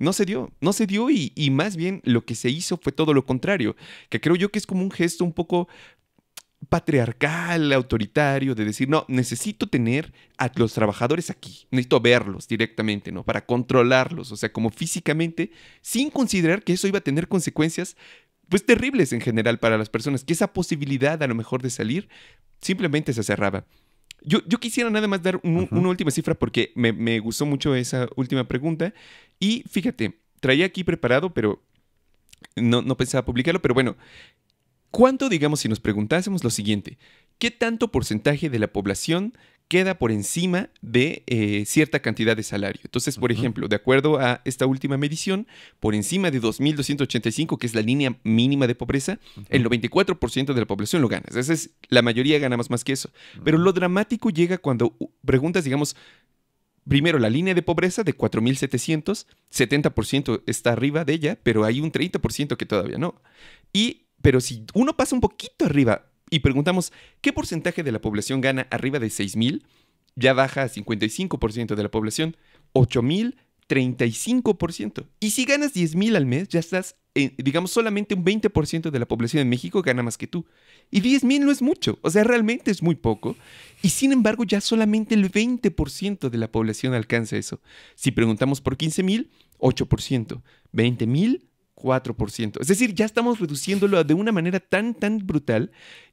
No se dio y más bien lo que se hizo fue todo lo contrario, que creo yo que es como un gesto un poco patriarcal, autoritario, de decir, no, necesito tener a los trabajadores aquí, necesito verlos directamente, ¿no? Para controlarlos, o sea, como físicamente, sin considerar que eso iba a tener consecuencias, pues terribles en general para las personas, que esa posibilidad a lo mejor de salir simplemente se cerraba. Yo quisiera nada más dar una última cifra porque me gustó mucho esa última pregunta. Y fíjate, traía aquí preparado, pero no pensaba publicarlo. Pero bueno, ¿cuánto, digamos, si nos preguntásemos lo siguiente? ¿Qué tanto porcentaje de la población queda por encima de cierta cantidad de salario? Entonces, por ejemplo, de acuerdo a esta última medición, por encima de 2.285, que es la línea mínima de pobreza, el 94% de la población lo gana. Esa es, la mayoría ganamos más que eso. Pero lo dramático llega cuando preguntas, digamos, primero la línea de pobreza de 4.700, 70% está arriba de ella, pero hay un 30% que todavía no. Pero si uno pasa un poquito arriba y preguntamos qué porcentaje de la población gana arriba de 6,000, ya baja a 55% de la población, 8,000, 35%. Y si ganas 10,000 al mes, ya estás, digamos, solamente un 20% de la población en México gana más que tú. Y 10,000 no es mucho, o sea, realmente es muy poco. Y sin embargo, ya solamente el 20% de la población alcanza eso. Si preguntamos por 15,000, 8%. 20,000, 4%. Es decir, ya estamos reduciéndolo de una manera tan brutal.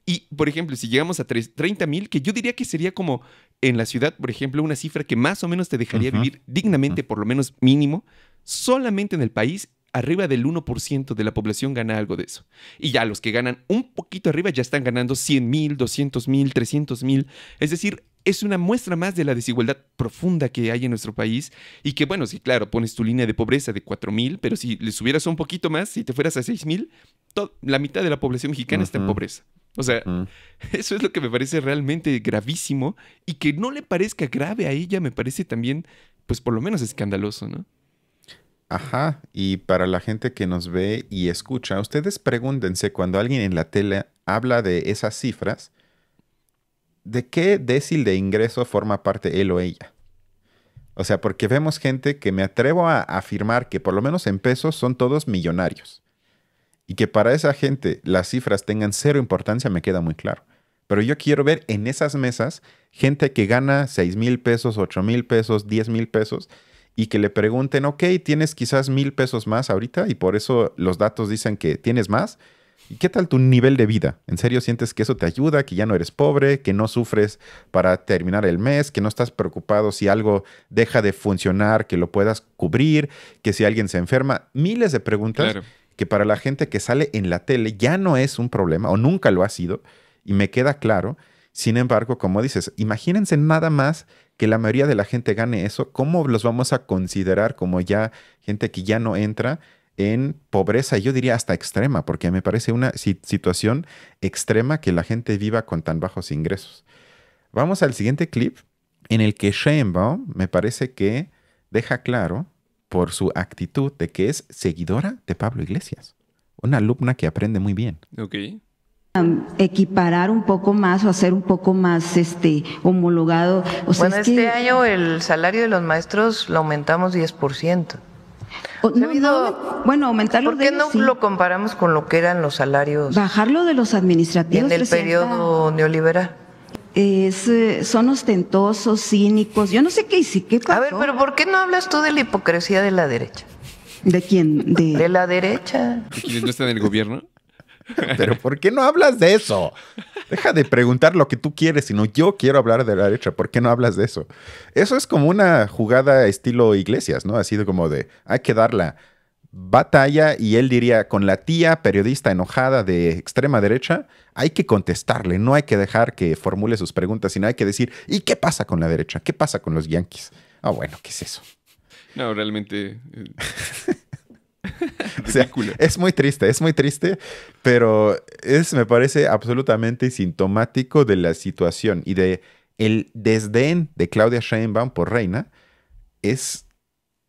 Y, por ejemplo, si llegamos a 30,000, que yo diría que sería como en la ciudad, por ejemplo, una cifra que más o menos te dejaría vivir dignamente, por lo menos mínimo, solamente en el país, arriba del 1% de la población gana algo de eso. Y ya los que ganan un poquito arriba ya están ganando 100,000, 200,000, 300,000. Es decir, es una muestra más de la desigualdad profunda que hay en nuestro país y que, bueno, sí, claro, pones tu línea de pobreza de 4,000, pero si le subieras un poquito más, si te fueras a 6,000, la mitad de la población mexicana está en pobreza. O sea, eso es lo que me parece realmente gravísimo y que no le parezca grave a ella me parece también, pues por lo menos escandaloso, ¿no? Ajá, y para la gente que nos ve y escucha, ustedes pregúntense cuando alguien en la tele habla de esas cifras, ¿de qué décil de ingreso forma parte él o ella? O sea, porque vemos gente que me atrevo a afirmar que por lo menos en pesos son todos millonarios. Y que para esa gente las cifras tengan cero importancia me queda muy claro. Pero yo quiero ver en esas mesas gente que gana 6,000 pesos, 8,000 pesos, 10,000 pesos y que le pregunten, ok, tienes quizás 1,000 pesos más ahorita y por eso los datos dicen que tienes más. ¿Y qué tal tu nivel de vida? ¿En serio sientes que eso te ayuda, que ya no eres pobre, que no sufres para terminar el mes, que no estás preocupado si algo deja de funcionar, que lo puedas cubrir, que si alguien se enferma? Miles de preguntas Claro. que para la gente que sale en la tele ya no es un problema o nunca lo ha sido y me queda claro. Sin embargo, como dices, imagínense nada más que la mayoría de la gente gane eso, ¿cómo los vamos a considerar como ya gente que ya no entra en pobreza? Yo diría hasta extrema, porque me parece una situación extrema que la gente viva con tan bajos ingresos. Vamos al siguiente clip en el que Sheinbaum me parece que deja claro por su actitud de que es seguidora de Pablo Iglesias, una alumna que aprende muy bien. Ok. Equiparar un poco más o hacer un poco más homologado. O sea, Bueno, es este que, año el salario de los maestros lo aumentamos 10%. bueno, aumentarlo ¿Por de qué ellos, no sí. lo comparamos con lo que eran los salarios Bajarlo de los administrativos, en el Presidenta, periodo neoliberal? son ostentosos, cínicos. Yo no sé qué hice, qué pasó. A ver, pero ¿por qué no hablas tú de la hipocresía de la derecha? ¿De quién? De la derecha. ¿De quienes no están en el gobierno? Pero ¿por qué no hablas de eso? Deja de preguntar lo que tú quieres, sino yo quiero hablar de la derecha. ¿Por qué no hablas de eso? Eso es como una jugada estilo Iglesias, ¿no? Así de como de, hay que dar la batalla y él diría, con la tía periodista enojada de extrema derecha, hay que contestarle, no hay que dejar que formule sus preguntas, sino hay que decir, ¿y qué pasa con la derecha? ¿Qué pasa con los yanquis? Ah, bueno, ¿qué es eso? No, realmente. O sea, es muy triste, pero me parece absolutamente sintomático de la situación y de el desdén de Claudia Sheinbaum por reina es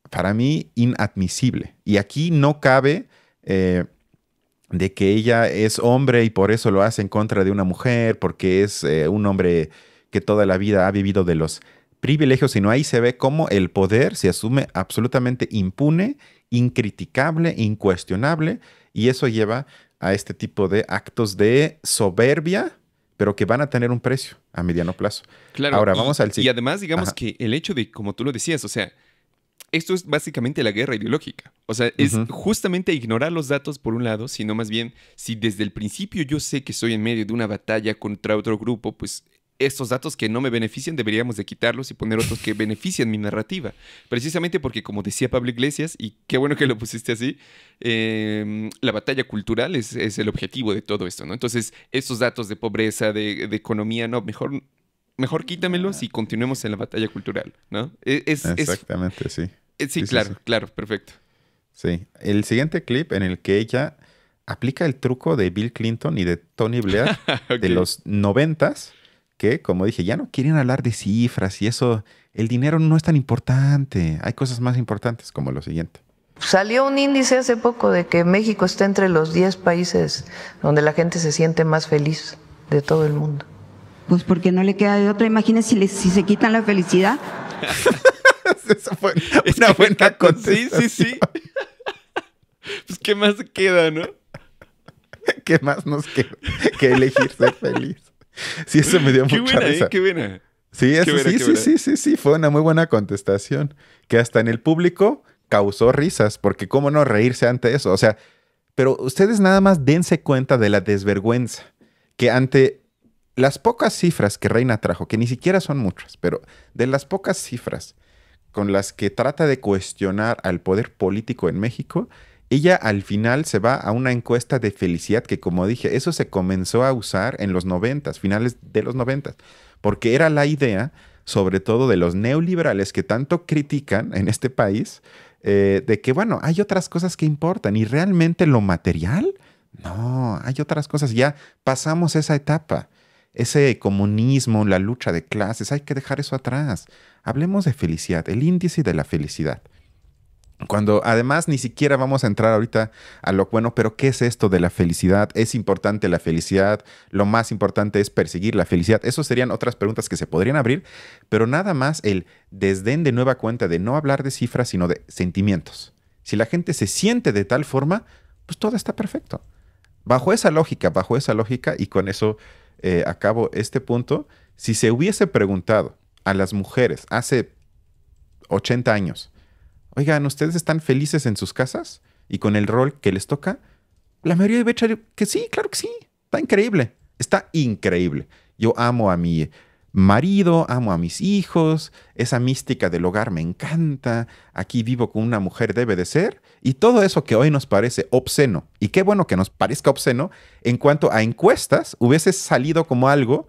para mí inadmisible. Y aquí no cabe de que ella es hombre y por eso lo hace en contra de una mujer, porque es un hombre que toda la vida ha vivido de los privilegios, sino ahí se ve cómo el poder se asume absolutamente impune, incriticable, incuestionable, y eso lleva a este tipo de actos de soberbia, pero que van a tener un precio a mediano plazo. Claro. Ahora vamos al Y además, digamos Ajá. que el hecho de, como tú lo decías, o sea, esto es básicamente la guerra ideológica. O sea, es justamente ignorar los datos por un lado, sino más bien, si desde el principio yo sé que estoy en medio de una batalla contra otro grupo, pues estos datos que no me benefician deberíamos de quitarlos y poner otros que benefician mi narrativa. Precisamente porque, como decía Pablo Iglesias, y qué bueno que lo pusiste así, la batalla cultural es el objetivo de todo esto, ¿no? Entonces, estos datos de pobreza, de economía, no, mejor quítamelos y continuemos en la batalla cultural, ¿no? Exactamente, sí. Sí, claro, claro, perfecto. Sí. El siguiente clip en el que ella aplica el truco de Bill Clinton y de Tony Blair Ok. de los 90s, que, como dije, ya no quieren hablar de cifras y eso, el dinero no es tan importante. Hay cosas más importantes como lo siguiente. Salió un índice hace poco de que México está entre los 10 países donde la gente se siente más feliz de todo el mundo. Pues porque no le queda de otra. Imagínense si se quitan la felicidad. Esa fue una buena Sí, contestación. sí, sí. Pues, ¿qué más queda, no? ¿Qué más nos queda que elegir ser feliz? Sí, eso me dio Qué mucha buena, risa. Qué buena. Sí, eso Qué buena, sí, qué sí, buena. sí, fue una muy buena contestación. Que hasta en el público causó risas, porque cómo no reírse ante eso. O sea, pero ustedes nada más dense cuenta de la desvergüenza que ante las pocas cifras que Reina trajo, que ni siquiera son muchas, pero de las pocas cifras con las que trata de cuestionar al poder político en México, ella al final se va a una encuesta de felicidad que, como dije, eso se comenzó a usar en los 90s, finales de los 90s, porque era la idea, sobre todo de los neoliberales que tanto critican en este país, de que, bueno, hay otras cosas que importan y realmente lo material, no, hay otras cosas, ya pasamos esa etapa. Ese comunismo, la lucha de clases, hay que dejar eso atrás. Hablemos de felicidad, el índice de la felicidad. Cuando además ni siquiera vamos a entrar ahorita a lo bueno, pero ¿qué es esto de la felicidad? ¿Es importante la felicidad? Lo más importante es perseguir la felicidad. Esas serían otras preguntas que se podrían abrir, pero nada más el desdén de nueva cuenta de no hablar de cifras, sino de sentimientos. Si la gente se siente de tal forma, pues todo está perfecto. Bajo esa lógica, y con eso acabo este punto, si se hubiese preguntado a las mujeres hace 80 años, oigan, ¿ustedes están felices en sus casas y con el rol que les toca? La mayoría iba a echar que sí, claro que sí. Está increíble. Está increíble. Yo amo a mi marido, amo a mis hijos, esa mística del hogar me encanta, aquí vivo con una mujer debe de ser, y todo eso que hoy nos parece obsceno, y qué bueno que nos parezca obsceno, en cuanto a encuestas, hubiese salido como algo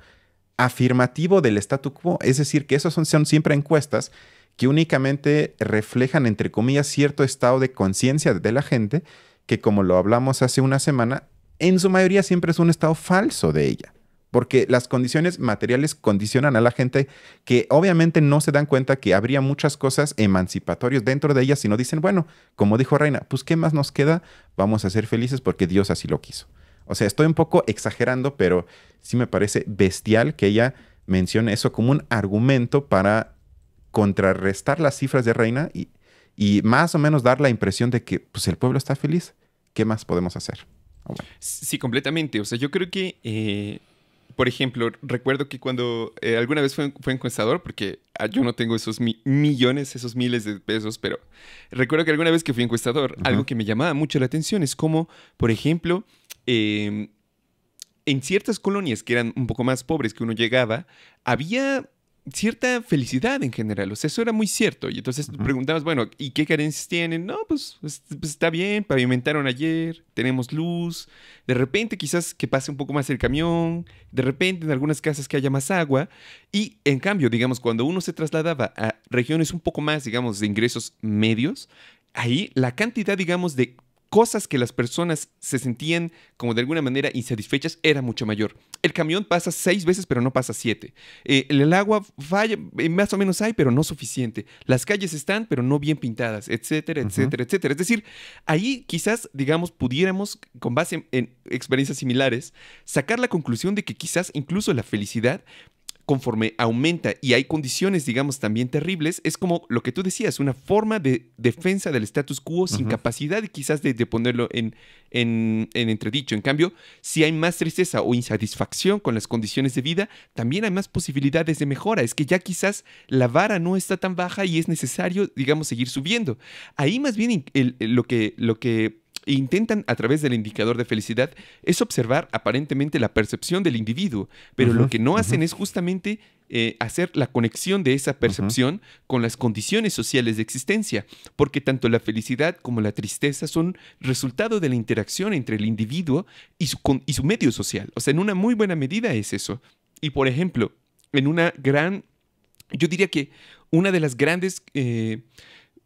afirmativo del statu quo, es decir, que esos son siempre encuestas que únicamente reflejan, entre comillas, cierto estado de conciencia de la gente, que como lo hablamos hace una semana, en su mayoría siempre es un estado falso de ella. Porque las condiciones materiales condicionan a la gente que obviamente no se dan cuenta que habría muchas cosas emancipatorias dentro de ellas, sino dicen, bueno, como dijo Reina, pues ¿qué más nos queda? Vamos a ser felices porque Dios así lo quiso. O sea, estoy un poco exagerando, pero sí me parece bestial que ella mencione eso como un argumento para contrarrestar las cifras de Reina y más o menos dar la impresión de que pues, el pueblo está feliz. ¿Qué más podemos hacer? Bueno. Sí, completamente. O sea, yo creo que, por ejemplo, recuerdo que cuando alguna vez fue encuestador, porque yo no tengo esos millones, esos miles de pesos, pero recuerdo que alguna vez que fui encuestador, algo que me llamaba mucho la atención es como, por ejemplo, en ciertas colonias que eran un poco más pobres que uno llegaba, había cierta felicidad en general, o sea, eso era muy cierto. Y entonces preguntabas, bueno, ¿y qué carencias tienen? No, pues está bien, pavimentaron ayer, tenemos luz, de repente quizás que pase un poco más el camión, de repente en algunas casas que haya más agua. Y en cambio, digamos, cuando uno se trasladaba a regiones un poco más, digamos, de ingresos medios, ahí la cantidad, digamos, de cosas que las personas se sentían como de alguna manera insatisfechas era mucho mayor. El camión pasa 6 veces, pero no pasa 7. El agua falla, más o menos hay, pero no suficiente. Las calles están, pero no bien pintadas, etcétera, etcétera, etcétera. Es decir, ahí quizás, digamos, pudiéramos, con base en experiencias similares, sacar la conclusión de que quizás incluso la felicidad, conforme aumenta y hay condiciones, digamos, también terribles, es como lo que tú decías, una forma de defensa del status quo sin capacidad quizás de ponerlo en entredicho. En cambio, si hay más tristeza o insatisfacción con las condiciones de vida, también hay más posibilidades de mejora. Es que ya quizás la vara no está tan baja y es necesario, digamos, seguir subiendo. Ahí más bien lo que intentan a través del indicador de felicidad es observar aparentemente la percepción del individuo, pero lo que no hacen es justamente hacer la conexión de esa percepción con las condiciones sociales de existencia, porque tanto la felicidad como la tristeza son resultado de la interacción entre el individuo y su medio social. O sea, en una muy buena medida es eso. Y por ejemplo, yo diría que una de las grandes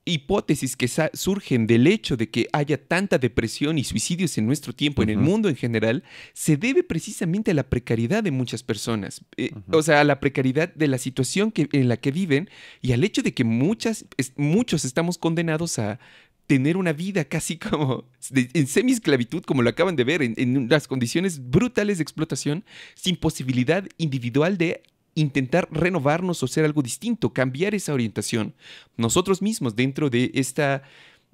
hipótesis que surgen del hecho de que haya tanta depresión y suicidios en nuestro tiempo, en el mundo en general, se debe precisamente a la precariedad de muchas personas. O sea, a la precariedad de la situación en la que viven y al hecho de que muchos estamos condenados a tener una vida casi como en semi-esclavitud, como lo acaban de ver, en las condiciones brutales de explotación, sin posibilidad individual de intentar renovarnos o ser algo distinto, cambiar esa orientación. Nosotros mismos, dentro de esta,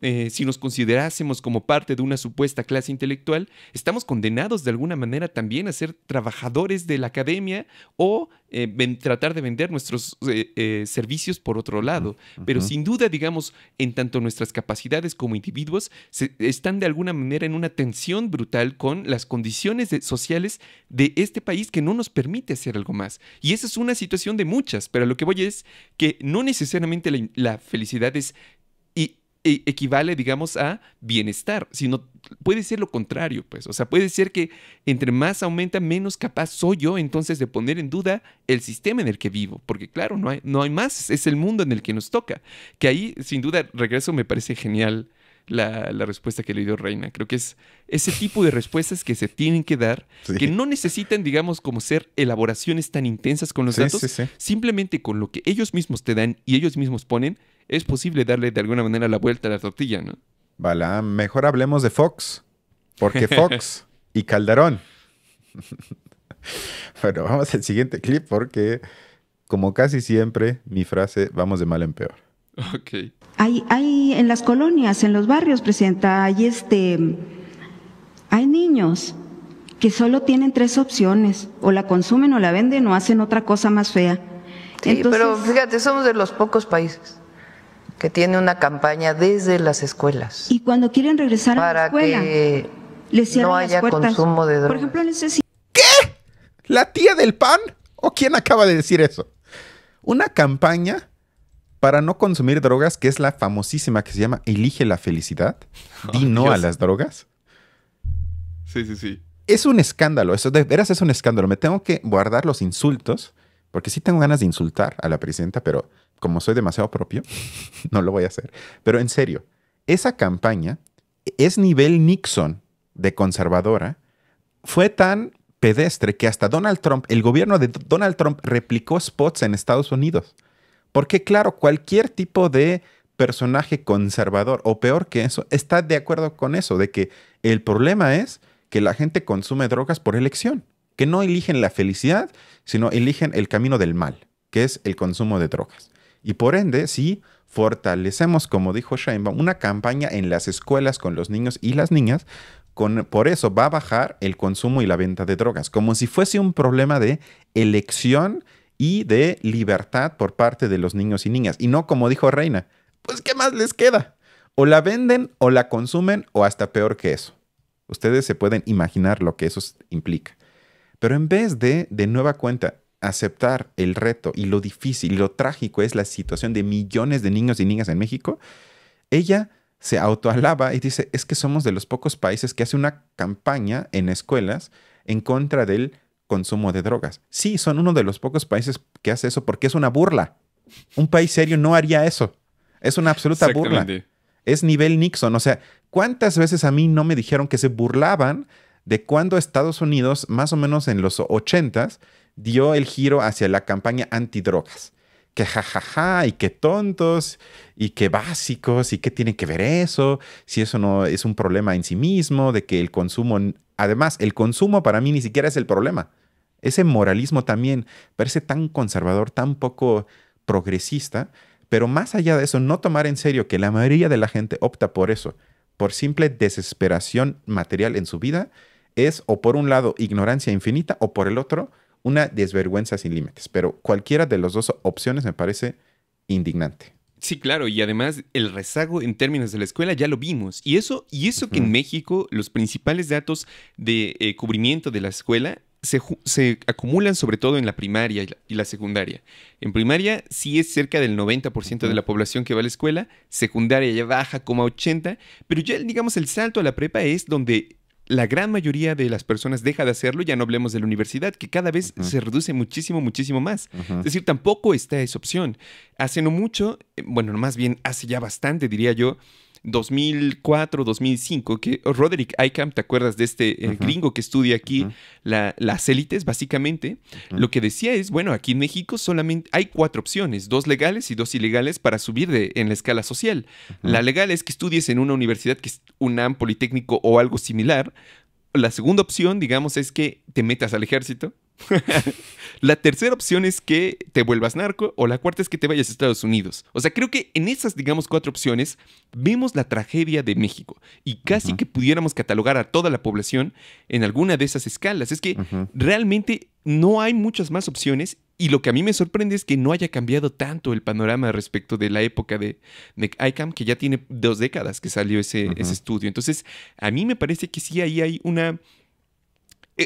si nos considerásemos como parte de una supuesta clase intelectual, estamos condenados de alguna manera también a ser trabajadores de la academia o tratar de vender nuestros servicios por otro lado. Pero sin duda, digamos, en tanto nuestras capacidades como individuos están de alguna manera en una tensión brutal con las condiciones sociales de este país que no nos permite hacer algo más. Y esa es una situación de muchas, pero lo que voy es que no necesariamente la felicidad equivale, digamos, a bienestar, sino puede ser lo contrario, pues. O sea, puede ser que entre más aumenta, menos capaz soy yo entonces de poner en duda el sistema en el que vivo, porque claro, no hay más, es el mundo en el que nos toca. Que ahí, sin duda, regreso, me parece genial la respuesta que le dio Reina. Creo que es ese tipo de respuestas que se tienen que dar, que no necesitan, digamos, como ser elaboraciones tan intensas con los datos, simplemente con lo que ellos mismos te dan y ellos mismos ponen, es posible darle de alguna manera la vuelta a la tortilla, ¿no? Balam, mejor hablemos de Fox. Porque Fox y Calderón. Bueno, vamos al siguiente clip porque, como casi siempre, mi frase, vamos de mal en peor. Ok. Hay en las colonias, en los barrios, Presidenta, hay niños que solo tienen 3 opciones: o la consumen, o la venden, o hacen otra cosa más fea. Sí, Entonces, pero fíjate, somos de los pocos países que tiene una campaña desde las escuelas y cuando quieren regresar a la para escuela, que les cierran no las haya puertas. consumo de drogas. Por ejemplo, necesito ¿La tía del pan? ¿O quién acaba de decir eso? Una campaña para no consumir drogas, que es la famosísima que se llama Elige la felicidad. Di no Dios. a las drogas. Sí, sí, sí. Es un escándalo, eso de veras es un escándalo. Me tengo que guardar los insultos, porque sí tengo ganas de insultar a la presidenta, pero como soy demasiado propio, no lo voy a hacer. Pero en serio, esa campaña es nivel Nixon de conservadora. Fue tan pedestre que hasta Donald Trump, el gobierno de Donald Trump replicó spots en Estados Unidos. Porque claro, cualquier tipo de personaje conservador o peor que eso está de acuerdo con eso, de que el problema es que la gente consume drogas por elección, que no eligen la felicidad, sino eligen el camino del mal, que es el consumo de drogas. Y por ende, sí, fortalecemos, como dijo Sheinbaum, una campaña en las escuelas con los niños y las niñas. Por eso va a bajar el consumo y la venta de drogas, como si fuese un problema de elección y de libertad por parte de los niños y niñas. Y no como dijo Reina, pues ¿qué más les queda? O la venden o la consumen o hasta peor que eso. Ustedes se pueden imaginar lo que eso implica. Pero en vez de nueva cuenta, aceptar el reto y lo difícil y lo trágico es la situación de millones de niños y niñas en México, ella se autoalaba y dice, es que somos de los pocos países que hace una campaña en escuelas en contra del consumo de drogas. Sí, son uno de los pocos países que hace eso porque es una burla. Un país serio no haría eso. Es una absoluta burla. Es nivel Nixon. O sea, ¿cuántas veces a mí no me dijeron que se burlaban de cuando Estados Unidos, más o menos en los 80s, dio el giro hacia la campaña antidrogas? Que jajaja, y qué tontos, y qué básicos, y qué tiene que ver eso, si eso no es un problema en sí mismo, de que el consumo, además, el consumo para mí ni siquiera es el problema. Ese moralismo también parece tan conservador, tan poco progresista, pero más allá de eso, no tomar en serio que la mayoría de la gente opta por eso, por simple desesperación material en su vida, es o por un lado ignorancia infinita o por el otro una desvergüenza sin límites. Pero cualquiera de las dos opciones me parece indignante. Sí, claro, y además el rezago en términos de la escuela ya lo vimos. Y eso que en México los principales datos de cubrimiento de la escuela se acumulan sobre todo en la primaria y la secundaria. En primaria sí es cerca del 90% de la población que va a la escuela, secundaria ya baja como a 80%, pero ya digamos el salto a la prepa es donde la gran mayoría de las personas deja de hacerlo, ya no hablemos de la universidad, que cada vez se reduce muchísimo, muchísimo más. Es decir, tampoco está esa opción. Hace no mucho, bueno, más bien hace ya bastante, diría yo, 2004, 2005, que Roderick Icahn, ¿te acuerdas de este gringo que estudia aquí las élites, básicamente? Lo que decía es, bueno, aquí en México solamente hay 4 opciones, 2 legales y 2 ilegales para subir en la escala social. La legal es que estudies en una universidad que es UNAM, Politécnico o algo similar. La segunda opción, digamos, es que te metas al ejército. La tercera opción es que te vuelvas narco o la cuarta es que te vayas a Estados Unidos. O sea, creo que en esas, digamos, 4 opciones vemos la tragedia de México y casi que pudiéramos catalogar a toda la población en alguna de esas escalas. Es que realmente no hay muchas más opciones y lo que a mí me sorprende es que no haya cambiado tanto el panorama respecto de la época de Icahn, que ya tiene 2 décadas que salió ese estudio. Entonces, a mí me parece que sí ahí hay una...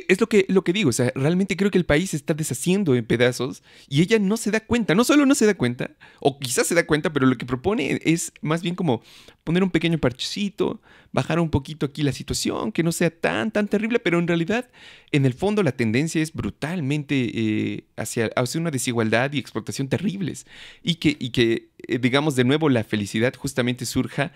Es lo que digo, o sea, realmente creo que el país se está deshaciendo en pedazos y ella no se da cuenta, no solo no se da cuenta, o quizás se da cuenta, pero lo que propone es más bien como poner un pequeño parchecito, bajar un poquito aquí la situación, que no sea tan terrible, pero en realidad, en el fondo la tendencia es brutalmente hacia una desigualdad y explotación terribles y que digamos, de nuevo, la felicidad justamente surja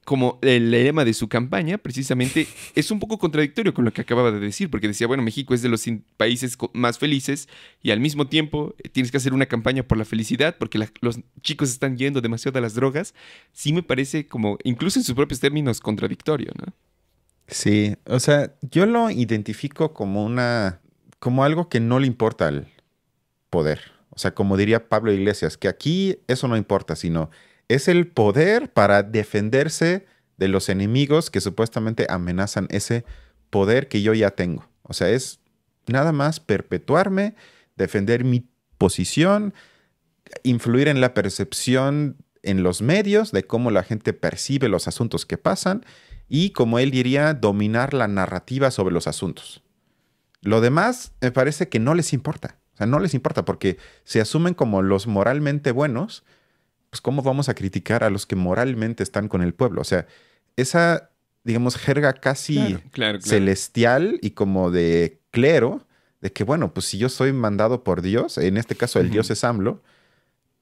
como el lema de su campaña, precisamente, es un poco contradictorio con lo que acababa de decir, porque decía, bueno, México es de los países más felices y al mismo tiempo tienes que hacer una campaña por la felicidad porque los chicos están yendo demasiado a las drogas. Sí me parece como, incluso en sus propios términos, contradictorio, ¿no? Sí, o sea, yo lo identifico como algo que no le importa al poder. O sea, como diría Pablo Iglesias, que aquí eso no importa, sino es el poder para defenderse de los enemigos que supuestamente amenazan ese poder que yo ya tengo. O sea, es nada más perpetuarme, defender mi posición, influir en la percepción en los medios de cómo la gente percibe los asuntos que pasan y, como él diría, dominar la narrativa sobre los asuntos. Lo demás me parece que no les importa. O sea, no les importa porque se asumen como los moralmente buenos. Pues ¿cómo vamos a criticar a los que moralmente están con el pueblo? O sea, esa, digamos, jerga casi Claro. celestial y como de clero, de que, bueno, pues si yo soy mandado por Dios, en este caso el Dios es AMLO,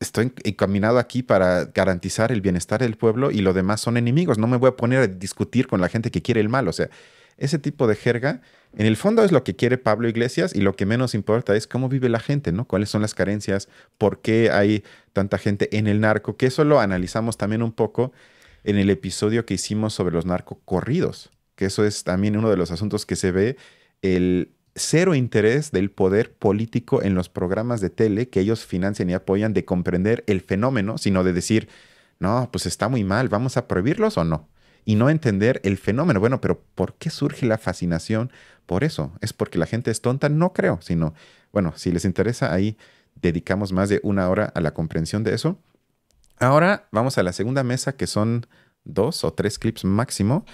estoy encaminado aquí para garantizar el bienestar del pueblo y lo demás son enemigos. No me voy a poner a discutir con la gente que quiere el mal. O sea, ese tipo de jerga, en el fondo es lo que quiere Pablo Iglesias y lo que menos importa es cómo vive la gente, ¿no? ¿Cuáles son las carencias? ¿Por qué hay tanta gente en el narco? Que eso lo analizamos también un poco en el episodio que hicimos sobre los narcocorridos, que eso es también uno de los asuntos que se ve, el cero interés del poder político en los programas de tele que ellos financian y apoyan de comprender el fenómeno, sino de decir, no, pues está muy mal, ¿vamos a prohibirlos o no? Y no entender el fenómeno. Bueno, pero ¿por qué surge la fascinación por eso? ¿Es porque la gente es tonta? No creo, sino, bueno, si les interesa, ahí dedicamos más de 1 hora a la comprensión de eso. Ahora vamos a la segunda mesa, que son 2 o 3 clips máximo,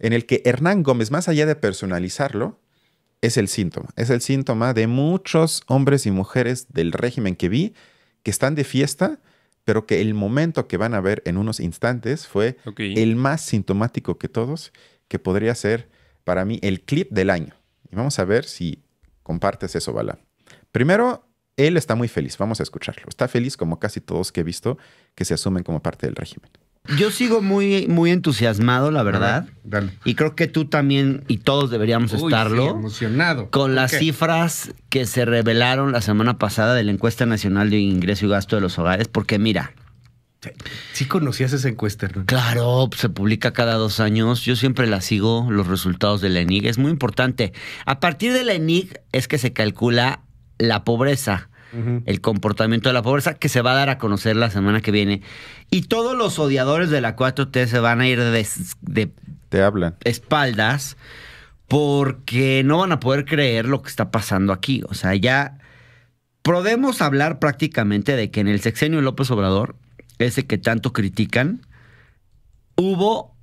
en el que Hernán Gómez, más allá de personalizarlo, es el síntoma. Es el síntoma de muchos hombres y mujeres del régimen que vi que están de fiesta, pero que el momento que van a ver en unos instantes fue el más sintomático que todos, que podría ser para mí el clip del año. Y vamos a ver si compartes eso, Bala. Primero, él está muy feliz. Vamos a escucharlo. Está feliz como casi todos que he visto que se asumen como parte del régimen. Yo sigo muy, muy entusiasmado, la verdad. Dale. Y creo que tú también y todos deberíamos estarlo. Sí, emocionado. Con las cifras que se revelaron la semana pasada de la encuesta nacional de ingreso y gasto de los hogares. Porque mira... Sí conocías esa encuesta, ¿no? Claro, se publica cada 2 años. Yo siempre la sigo, los resultados de la ENIG. Es muy importante. A partir de la ENIG es que se calcula la pobreza. El comportamiento de la pobreza, que se va a dar a conocer la semana que viene. Y todos los odiadores de la 4T se van a ir Te hablan. espaldas porque no van a poder creer lo que está pasando aquí. O sea, ya podemos hablar prácticamente de que en el sexenio de López Obrador, ese que tanto critican, hubo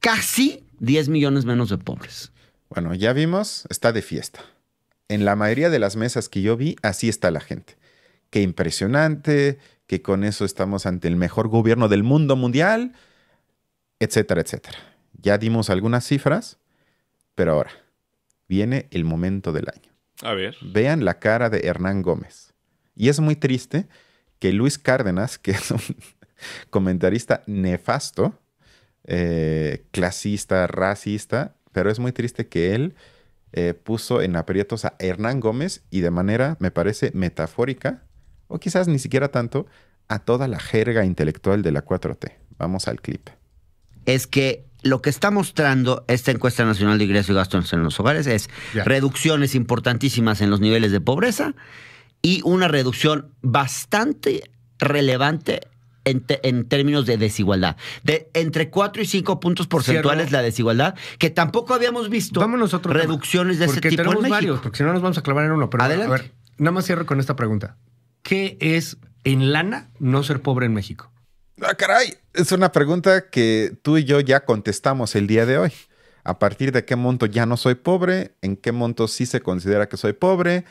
casi 10 millones menos de pobres. Bueno, ya vimos, está de fiesta. En la mayoría de las mesas que yo vi, así está la gente. Qué impresionante, que con eso estamos ante el mejor gobierno del mundo mundial, etcétera, etcétera. Ya dimos algunas cifras, pero ahora viene el momento del año. A ver. Vean la cara de Hernán Gómez. Y es muy triste que Luis Cárdenas, que es un comentarista nefasto, clasista, racista, pero es muy triste que él puso en aprietos a Hernán Gómez y de manera, me parece, metafórica, o quizás ni siquiera tanto, a toda la jerga intelectual de la 4T. Vamos al clip. Es que lo que está mostrando esta encuesta nacional de ingreso y gasto en los hogares es reducciones importantísimas en los niveles de pobreza y una reducción bastante relevante en términos de desigualdad. De entre 4 y 5 puntos porcentuales la desigualdad, que tampoco habíamos visto. Vámonos a otro reducciones tema, de ese tipo tenemos en México. varios, porque si no nos vamos a clavar en uno. Pero adelante. A ver, nada más cierro con esta pregunta. ¿Qué es en lana no ser pobre en México? ¡Ah, caray! Es una pregunta que tú y yo ya contestamos el día de hoy. ¿A partir de qué monto ya no soy pobre? ¿En qué monto sí se considera que soy pobre?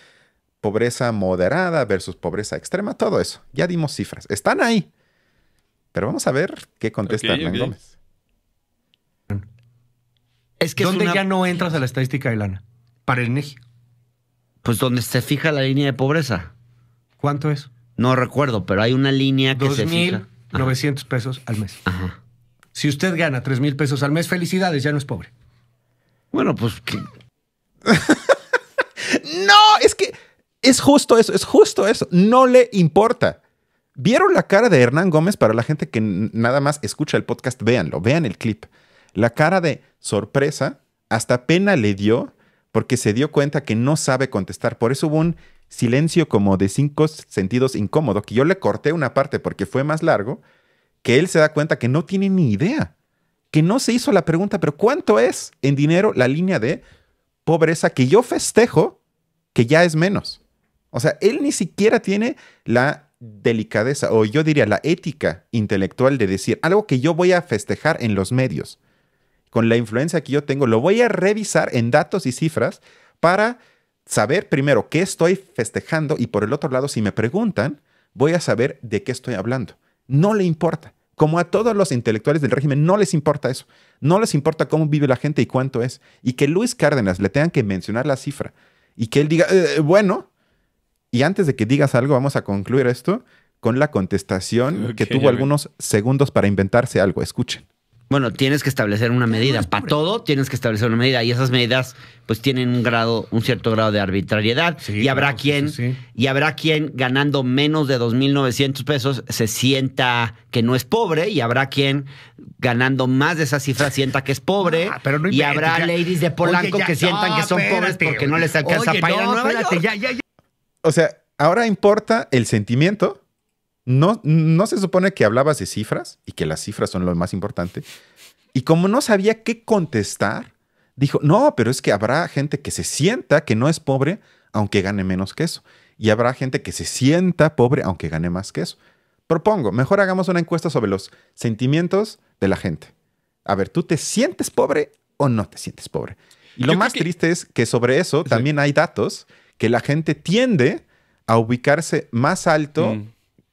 Pobreza moderada versus pobreza extrema, todo eso. Ya dimos cifras. Están ahí. Pero vamos a ver qué contesta Hernán Gómez. Es que ¿dónde ya no entras a la estadística de lana? Para el INEGI. Pues donde se fija la línea de pobreza. ¿Cuánto es? No recuerdo, pero hay una línea que se fija. 2,900 pesos al mes. Ajá. Si usted gana 3,000 pesos al mes, felicidades, ya no es pobre. Bueno, pues... No, es que es justo eso. No le importa. ¿Vieron la cara de Hernán Gómez? Para la gente que nada más escucha el podcast, véanlo, vean el clip. La cara de sorpresa, hasta pena le dio porque se dio cuenta que no sabe contestar. Por eso hubo un silencio como de 5 sentidos incómodo, que yo le corté una parte porque fue más largo, que él se da cuenta que no tiene ni idea, que no se hizo la pregunta, pero ¿cuánto es en dinero la línea de pobreza que yo festejo que ya es menos? O sea, él ni siquiera tiene la delicadeza, o yo diría la ética intelectual de decir algo que yo voy a festejar en los medios. Con la influencia que yo tengo, lo voy a revisar en datos y cifras para saber primero qué estoy festejando y por el otro lado, si me preguntan, voy a saber de qué estoy hablando. No le importa. Como a todos los intelectuales del régimen, no les importa eso. No les importa cómo vive la gente y cuánto es. Y que Luis Cárdenas le tengan que mencionar la cifra y que él diga, bueno, y antes de que digas algo, vamos a concluir esto con la contestación que tuvo algunos segundos para inventarse algo. Escuchen. Bueno, tienes que establecer una medida. Para todo tienes que establecer una medida. Y esas medidas pues tienen un cierto grado de arbitrariedad. Sí, y habrá quien ganando menos de 2,900 pesos se sienta que no es pobre. Y habrá quien ganando más de esa cifra sienta que es pobre. Pero no y habrá ladies de Polanco que sientan que son pobres porque no les alcanza para ir a Nueva York. O sea, ahora importa el sentimiento. No se supone que hablabas de cifras y que las cifras son lo más importante. Y como no sabía qué contestar, dijo, no, pero es que habrá gente que se sienta que no es pobre aunque gane menos que eso. Y habrá gente que se sienta pobre aunque gane más que eso. Propongo, mejor hagamos una encuesta sobre los sentimientos de la gente. A ver, ¿tú te sientes pobre o no te sientes pobre? Y lo más triste es que sobre eso también hay datos que la gente tiende a ubicarse más alto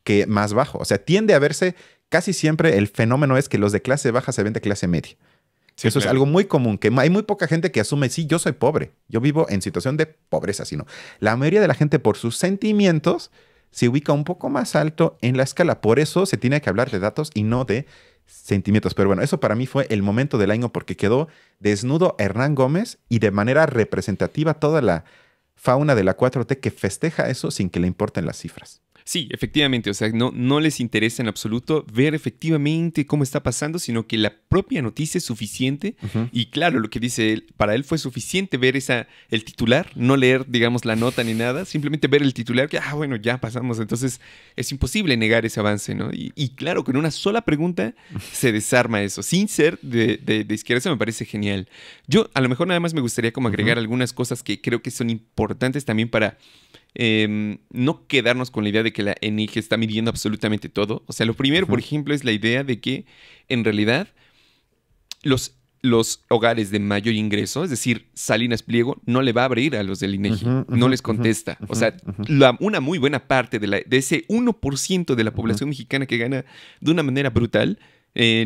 que más bajo. O sea, tiende a verse casi siempre, el fenómeno es que los de clase baja se ven de clase media. Sí, eso es algo muy común, que hay muy poca gente que asume, sí, yo soy pobre, yo vivo en situación de pobreza, sino la mayoría de la gente por sus sentimientos se ubica un poco más alto en la escala. Por eso se tiene que hablar de datos y no de sentimientos. Pero bueno, eso para mí fue el momento del año porque quedó desnudo Hernán Gómez y de manera representativa toda la fauna de la 4T que festeja eso sin que le importen las cifras. Sí, efectivamente, o sea, no les interesa en absoluto ver efectivamente cómo está pasando, sino que la propia noticia es suficiente. Y claro, lo que dice él, para él fue suficiente ver el titular, no leer, digamos, la nota ni nada, simplemente ver el titular, que, bueno, ya pasamos. Entonces, es imposible negar ese avance, ¿no? Y claro, con una sola pregunta se desarma eso. Sin ser de izquierda, eso me parece genial. Yo, a lo mejor nada más me gustaría como agregar algunas cosas que creo que son importantes también para no quedarnos con la idea de que la ENIG está midiendo absolutamente todo. O sea, lo primero, por ejemplo, es la idea de que en realidad los hogares de mayor ingreso, es decir, Salinas Pliego, no le va a abrir a los del INEGI, no les contesta. O sea, una muy buena parte de ese 1% de la población mexicana que gana de una manera brutal,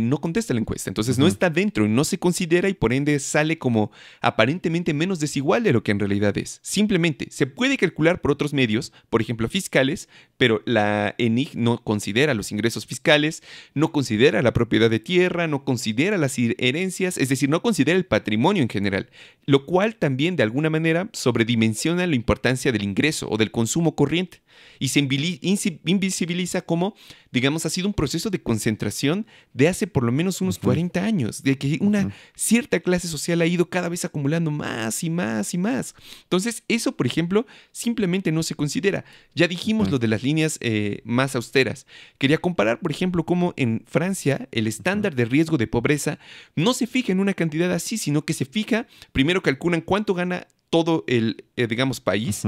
no contesta la encuesta. Entonces no está dentro, no se considera y por ende sale como aparentemente menos desigual de lo que en realidad es. Simplemente se puede calcular por otros medios, por ejemplo fiscales, pero la ENIG no considera los ingresos fiscales, no considera la propiedad de tierra, no considera las herencias, es decir, no considera el patrimonio en general, lo cual también de alguna manera sobredimensiona la importancia del ingreso o del consumo corriente. Y se invisibiliza como, digamos, ha sido un proceso de concentración de hace por lo menos unos 40 años, de que una cierta clase social ha ido cada vez acumulando más y más y más. Entonces, eso, por ejemplo, simplemente no se considera. Ya dijimos lo de las líneas más austeras. Quería comparar, por ejemplo, cómo en Francia el estándar de riesgo de pobreza no se fija en una cantidad así, sino que se fija, primero calculan cuánto gana todo el, digamos, país,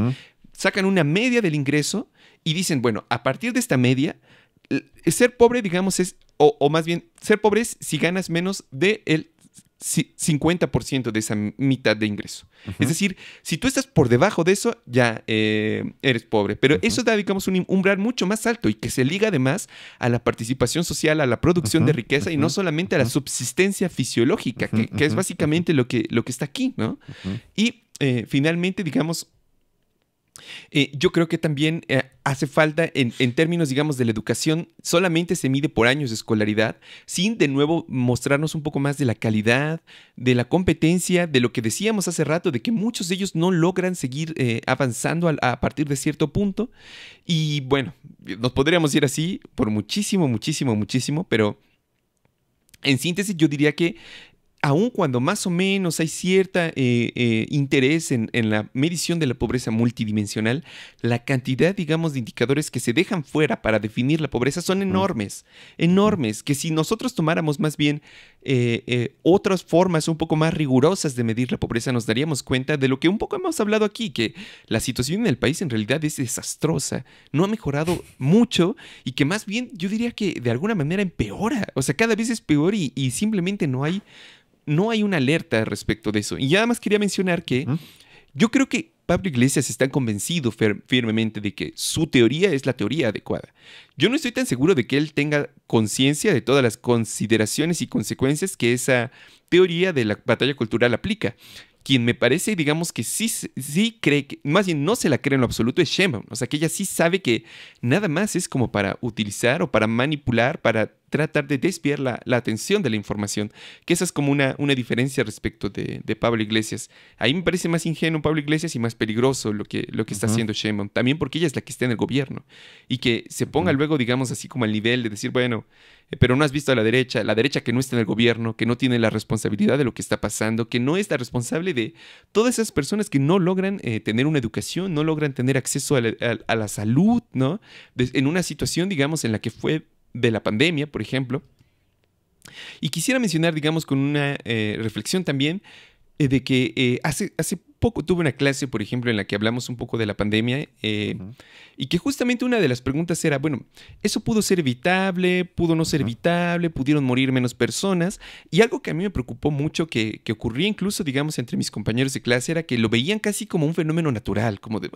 sacan una media del ingreso y dicen, bueno, a partir de esta media, ser pobre, digamos, es, o más bien, ser pobre es si ganas menos del 50% de esa mitad de ingreso. Es decir, si tú estás por debajo de eso, ya eres pobre. Pero eso da, digamos, un umbral mucho más alto y que se liga además a la participación social, a la producción de riqueza y no solamente a la subsistencia fisiológica, que es básicamente lo que está aquí, ¿no? Y finalmente, digamos, Yo creo que también hace falta, en términos, digamos, de la educación, solamente se mide por años de escolaridad, sin de nuevo mostrarnos un poco más de la calidad, de la competencia, de lo que decíamos hace rato, de que muchos de ellos no logran seguir avanzando a partir de cierto punto. Y bueno, nos podríamos ir así por muchísimo, muchísimo, muchísimo, pero en síntesis yo diría que aun cuando más o menos hay cierta interés en la medición de la pobreza multidimensional, la cantidad, digamos, de indicadores que se dejan fuera para definir la pobreza son enormes, enormes, que si nosotros tomáramos más bien otras formas un poco más rigurosas de medir la pobreza, nos daríamos cuenta de lo que un poco hemos hablado aquí, que la situación en el país en realidad es desastrosa, no ha mejorado mucho y que más bien yo diría que de alguna manera empeora, o sea, cada vez es peor y simplemente no hay una alerta respecto de eso. Y ya además quería mencionar que yo creo que Pablo Iglesias está convencido firmemente de que su teoría es la teoría adecuada. Yo no estoy tan seguro de que él tenga conciencia de todas las consideraciones y consecuencias que esa teoría de la batalla cultural aplica. Quien me parece, digamos, que sí cree, que más bien no se la cree en lo absoluto, es Sheinbaum. O sea, que ella sí sabe que nada más es como para utilizar o para manipular, para tratar de desviar la atención de la información. Que esa es como una diferencia respecto de Pablo Iglesias. Ahí me parece más ingenuo Pablo Iglesias y más peligroso lo que está haciendo Sheinbaum. También porque ella es la que está en el gobierno. Y que se ponga luego, digamos, así como al nivel de decir, bueno, pero no has visto a la derecha que no está en el gobierno, que no tiene la responsabilidad de lo que está pasando, que no es la responsable de todas esas personas que no logran tener una educación, no logran tener acceso a la salud, ¿no? En una situación, digamos, en la que fue de la pandemia, por ejemplo. Y quisiera mencionar, digamos, con una reflexión también, de que hace poco tuve una clase, por ejemplo, en la que hablamos un poco de la pandemia y que justamente una de las preguntas era, bueno, ¿eso pudo ser evitable? ¿Pudo no ser evitable? ¿Pudieron morir menos personas? Y algo que a mí me preocupó mucho, que ocurría incluso, digamos, entre mis compañeros de clase, era que lo veían casi como un fenómeno natural, como de,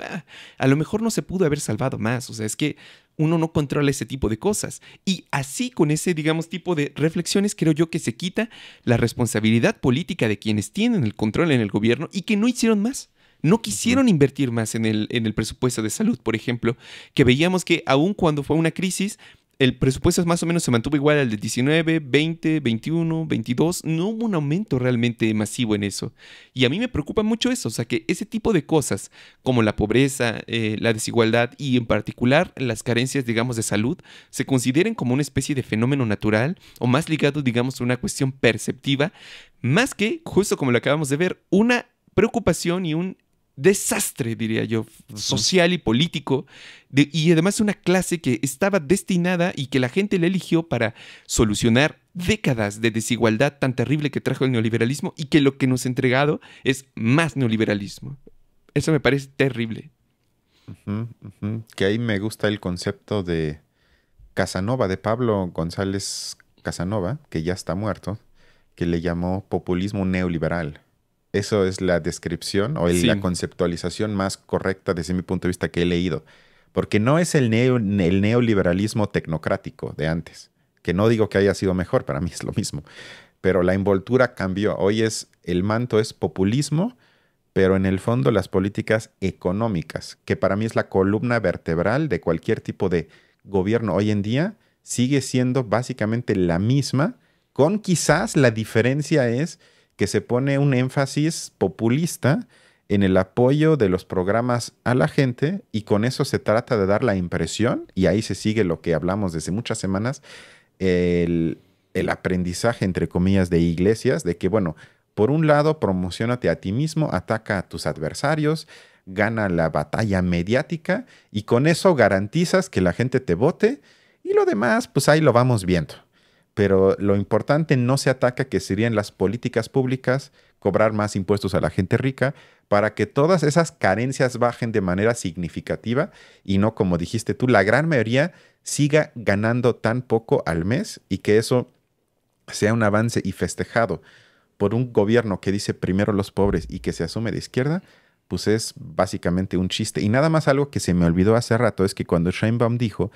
a lo mejor no se pudo haber salvado más. O sea, es que uno no controla ese tipo de cosas. Y así, con ese, digamos, tipo de reflexiones, creo yo que se quita la responsabilidad política de quienes tienen el control en el gobierno y que no hicieron más. No quisieron invertir más en el presupuesto de salud, por ejemplo, que veíamos que aun cuando fue una crisis, el presupuesto más o menos se mantuvo igual al de 19, 20, 21, 22. No hubo un aumento realmente masivo en eso. Y a mí me preocupa mucho eso. O sea, que ese tipo de cosas, como la pobreza, la desigualdad y en particular las carencias, digamos, de salud, se consideren como una especie de fenómeno natural o más ligado, digamos, a una cuestión perceptiva, más que, justo como lo acabamos de ver, una preocupación y un desastre, diría yo, social y político, y además una clase que estaba destinada y que la gente le eligió para solucionar décadas de desigualdad tan terrible que trajo el neoliberalismo y que lo que nos ha entregado es más neoliberalismo. Eso me parece terrible. Que ahí me gusta el concepto de Casanova, de Pablo González Casanova, que ya está muerto, que le llamó populismo neoliberal. Eso es la descripción o la conceptualización más correcta desde mi punto de vista que he leído. Porque no es el neoliberalismo tecnocrático de antes, que no digo que haya sido mejor, para mí es lo mismo. Pero la envoltura cambió. Hoy el manto es populismo, pero en el fondo las políticas económicas, que para mí es la columna vertebral de cualquier tipo de gobierno hoy en día, sigue siendo básicamente la misma, con quizás la diferencia es que se pone un énfasis populista en el apoyo de los programas a la gente y con eso se trata de dar la impresión, y ahí se sigue lo que hablamos desde muchas semanas, el aprendizaje, entre comillas, de Iglesias, de que, bueno, por un lado, promociónate a ti mismo, ataca a tus adversarios, gana la batalla mediática y con eso garantizas que la gente te vote y lo demás, pues ahí lo vamos viendo. Pero lo importante no se ataca, que serían las políticas públicas, cobrar más impuestos a la gente rica para que todas esas carencias bajen de manera significativa y no, como dijiste tú, la gran mayoría siga ganando tan poco al mes y que eso sea un avance y festejado por un gobierno que dice primero los pobres y que se asume de izquierda, pues es básicamente un chiste. Y nada más algo que se me olvidó hace rato es que cuando Sheinbaum dijo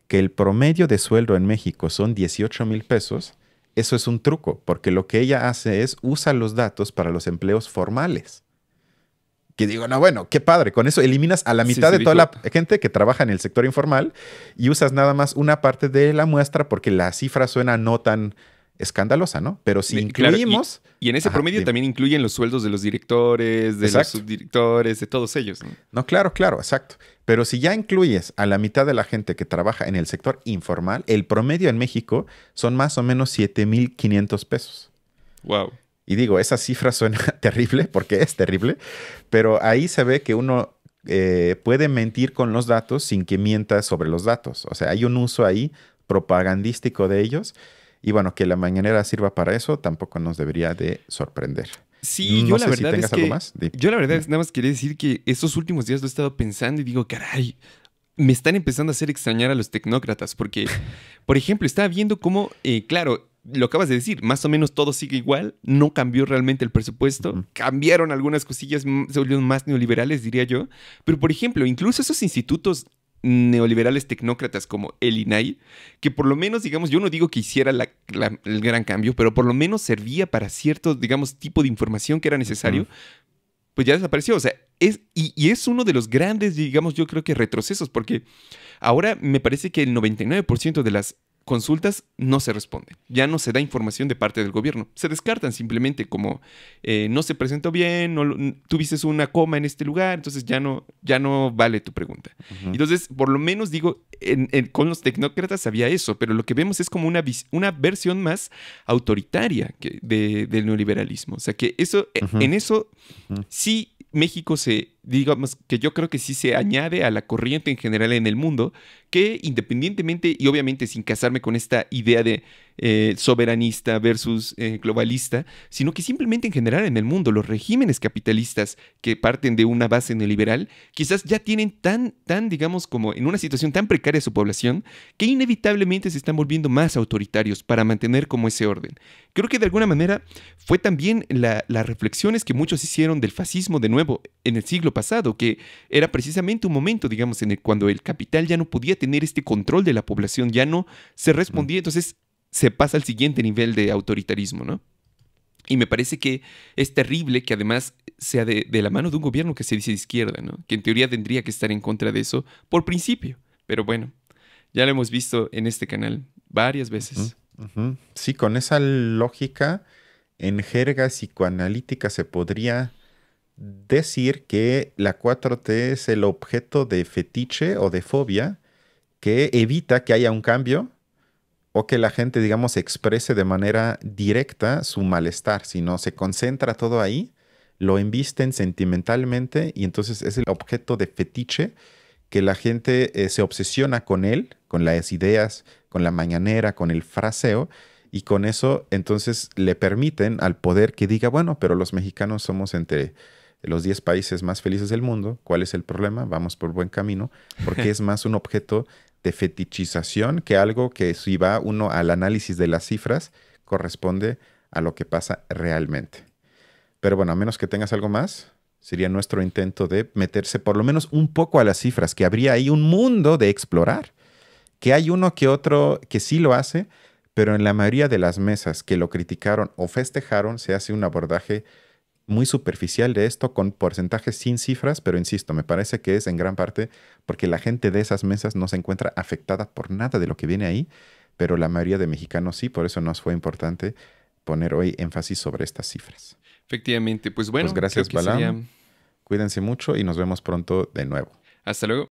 que el promedio de sueldo en México son 18,000 pesos, eso es un truco, porque lo que ella hace es usa los datos para los empleos formales. Que digo, no, bueno, qué padre. Con eso eliminas a la Sí, mitad se de toda dijo. la gente que trabaja en el sector informal y usas nada más una parte de la muestra porque la cifra suena no tan escandalosa, ¿no? Pero si Claro, incluimos... y en ese Ajá, promedio dime. también incluyen los sueldos de los directores, de Exacto. los subdirectores, de todos ellos, ¿no? No, claro, claro, exacto. Pero si ya incluyes a la mitad de la gente que trabaja en el sector informal, el promedio en México son más o menos 7,500 pesos. Wow. Y digo, esa cifra suena terrible porque es terrible, pero ahí se ve que uno puede mentir con los datos sin que mienta sobre los datos. O sea, hay un uso ahí propagandístico de ellos. Y bueno, que la mañanera sirva para eso tampoco nos debería de sorprender. Sí, No yo sé la si verdad tengas es algo que... más. Yo la verdad es nada más quería decir que estos últimos días lo he estado pensando y digo, caray, me están empezando a hacer extrañar a los tecnócratas porque, por ejemplo, estaba viendo cómo, claro, lo acabas de decir, más o menos todo sigue igual, no cambió realmente el presupuesto, Ujú. cambiaron algunas cosillas, se volvieron más neoliberales, diría yo, pero por ejemplo, incluso esos institutos neoliberales tecnócratas como el INAI, que por lo menos, digamos, yo no digo que hiciera el gran cambio, pero por lo menos servía para cierto, digamos, tipo de información que era necesario, pues ya desapareció. O sea, y es uno de los grandes, digamos, yo creo que retrocesos, porque ahora me parece que el 99% de las consultas no se responden. Ya no se da información de parte del gobierno. Se descartan simplemente como no se presentó bien, tuviste una coma en este lugar, entonces ya no vale tu pregunta. Ujú. Entonces, por lo menos digo, con los tecnócratas había eso, pero lo que vemos es como una versión más autoritaria del neoliberalismo. O sea, que eso, Ujú. en eso Ujú. sí México digamos que yo creo que sí se añade a la corriente en general en el mundo, que independientemente y obviamente sin casarme con esta idea de soberanista versus globalista, sino que simplemente en general en el mundo los regímenes capitalistas que parten de una base neoliberal quizás ya tienen tan, digamos, como en una situación tan precaria su población que inevitablemente se están volviendo más autoritarios para mantener como ese orden. Creo que de alguna manera fue también las reflexiones que muchos hicieron del fascismo de nuevo en el siglo pasado, que era precisamente un momento, digamos, cuando el capital ya no podía tener este control de la población, ya no se respondía, entonces se pasa al siguiente nivel de autoritarismo, ¿no? Y me parece que es terrible que además sea de la mano de un gobierno que se dice de izquierda, ¿no? Que en teoría tendría que estar en contra de eso por principio. Pero bueno, ya lo hemos visto en este canal varias veces. Ujú. Sí, con esa lógica, en jerga psicoanalítica se podría decir que la 4T es el objeto de fetiche o de fobia que evita que haya un cambio o que la gente, digamos, exprese de manera directa su malestar, sino se concentra todo ahí, lo embisten sentimentalmente y entonces es el objeto de fetiche que la gente se obsesiona con él, con las ideas, con la mañanera, con el fraseo, y con eso entonces le permiten al poder que diga, bueno, pero los mexicanos somos entre los 10 países más felices del mundo. ¿Cuál es el problema? Vamos por buen camino, porque es más un objeto de fetichización que algo que si va uno al análisis de las cifras corresponde a lo que pasa realmente. Pero bueno, a menos que tengas algo más, sería nuestro intento de meterse por lo menos un poco a las cifras, que habría ahí un mundo de explorar, que hay uno que otro que sí lo hace, pero en la mayoría de las mesas que lo criticaron o festejaron se hace un abordaje muy superficial de esto con porcentajes sin cifras, pero insisto, me parece que es en gran parte porque la gente de esas mesas no se encuentra afectada por nada de lo que viene ahí, pero la mayoría de mexicanos sí, por eso nos fue importante poner hoy énfasis sobre estas cifras. Efectivamente, pues bueno, Pues gracias, creo que sería... Balam. Cuídense mucho y nos vemos pronto de nuevo. Hasta luego.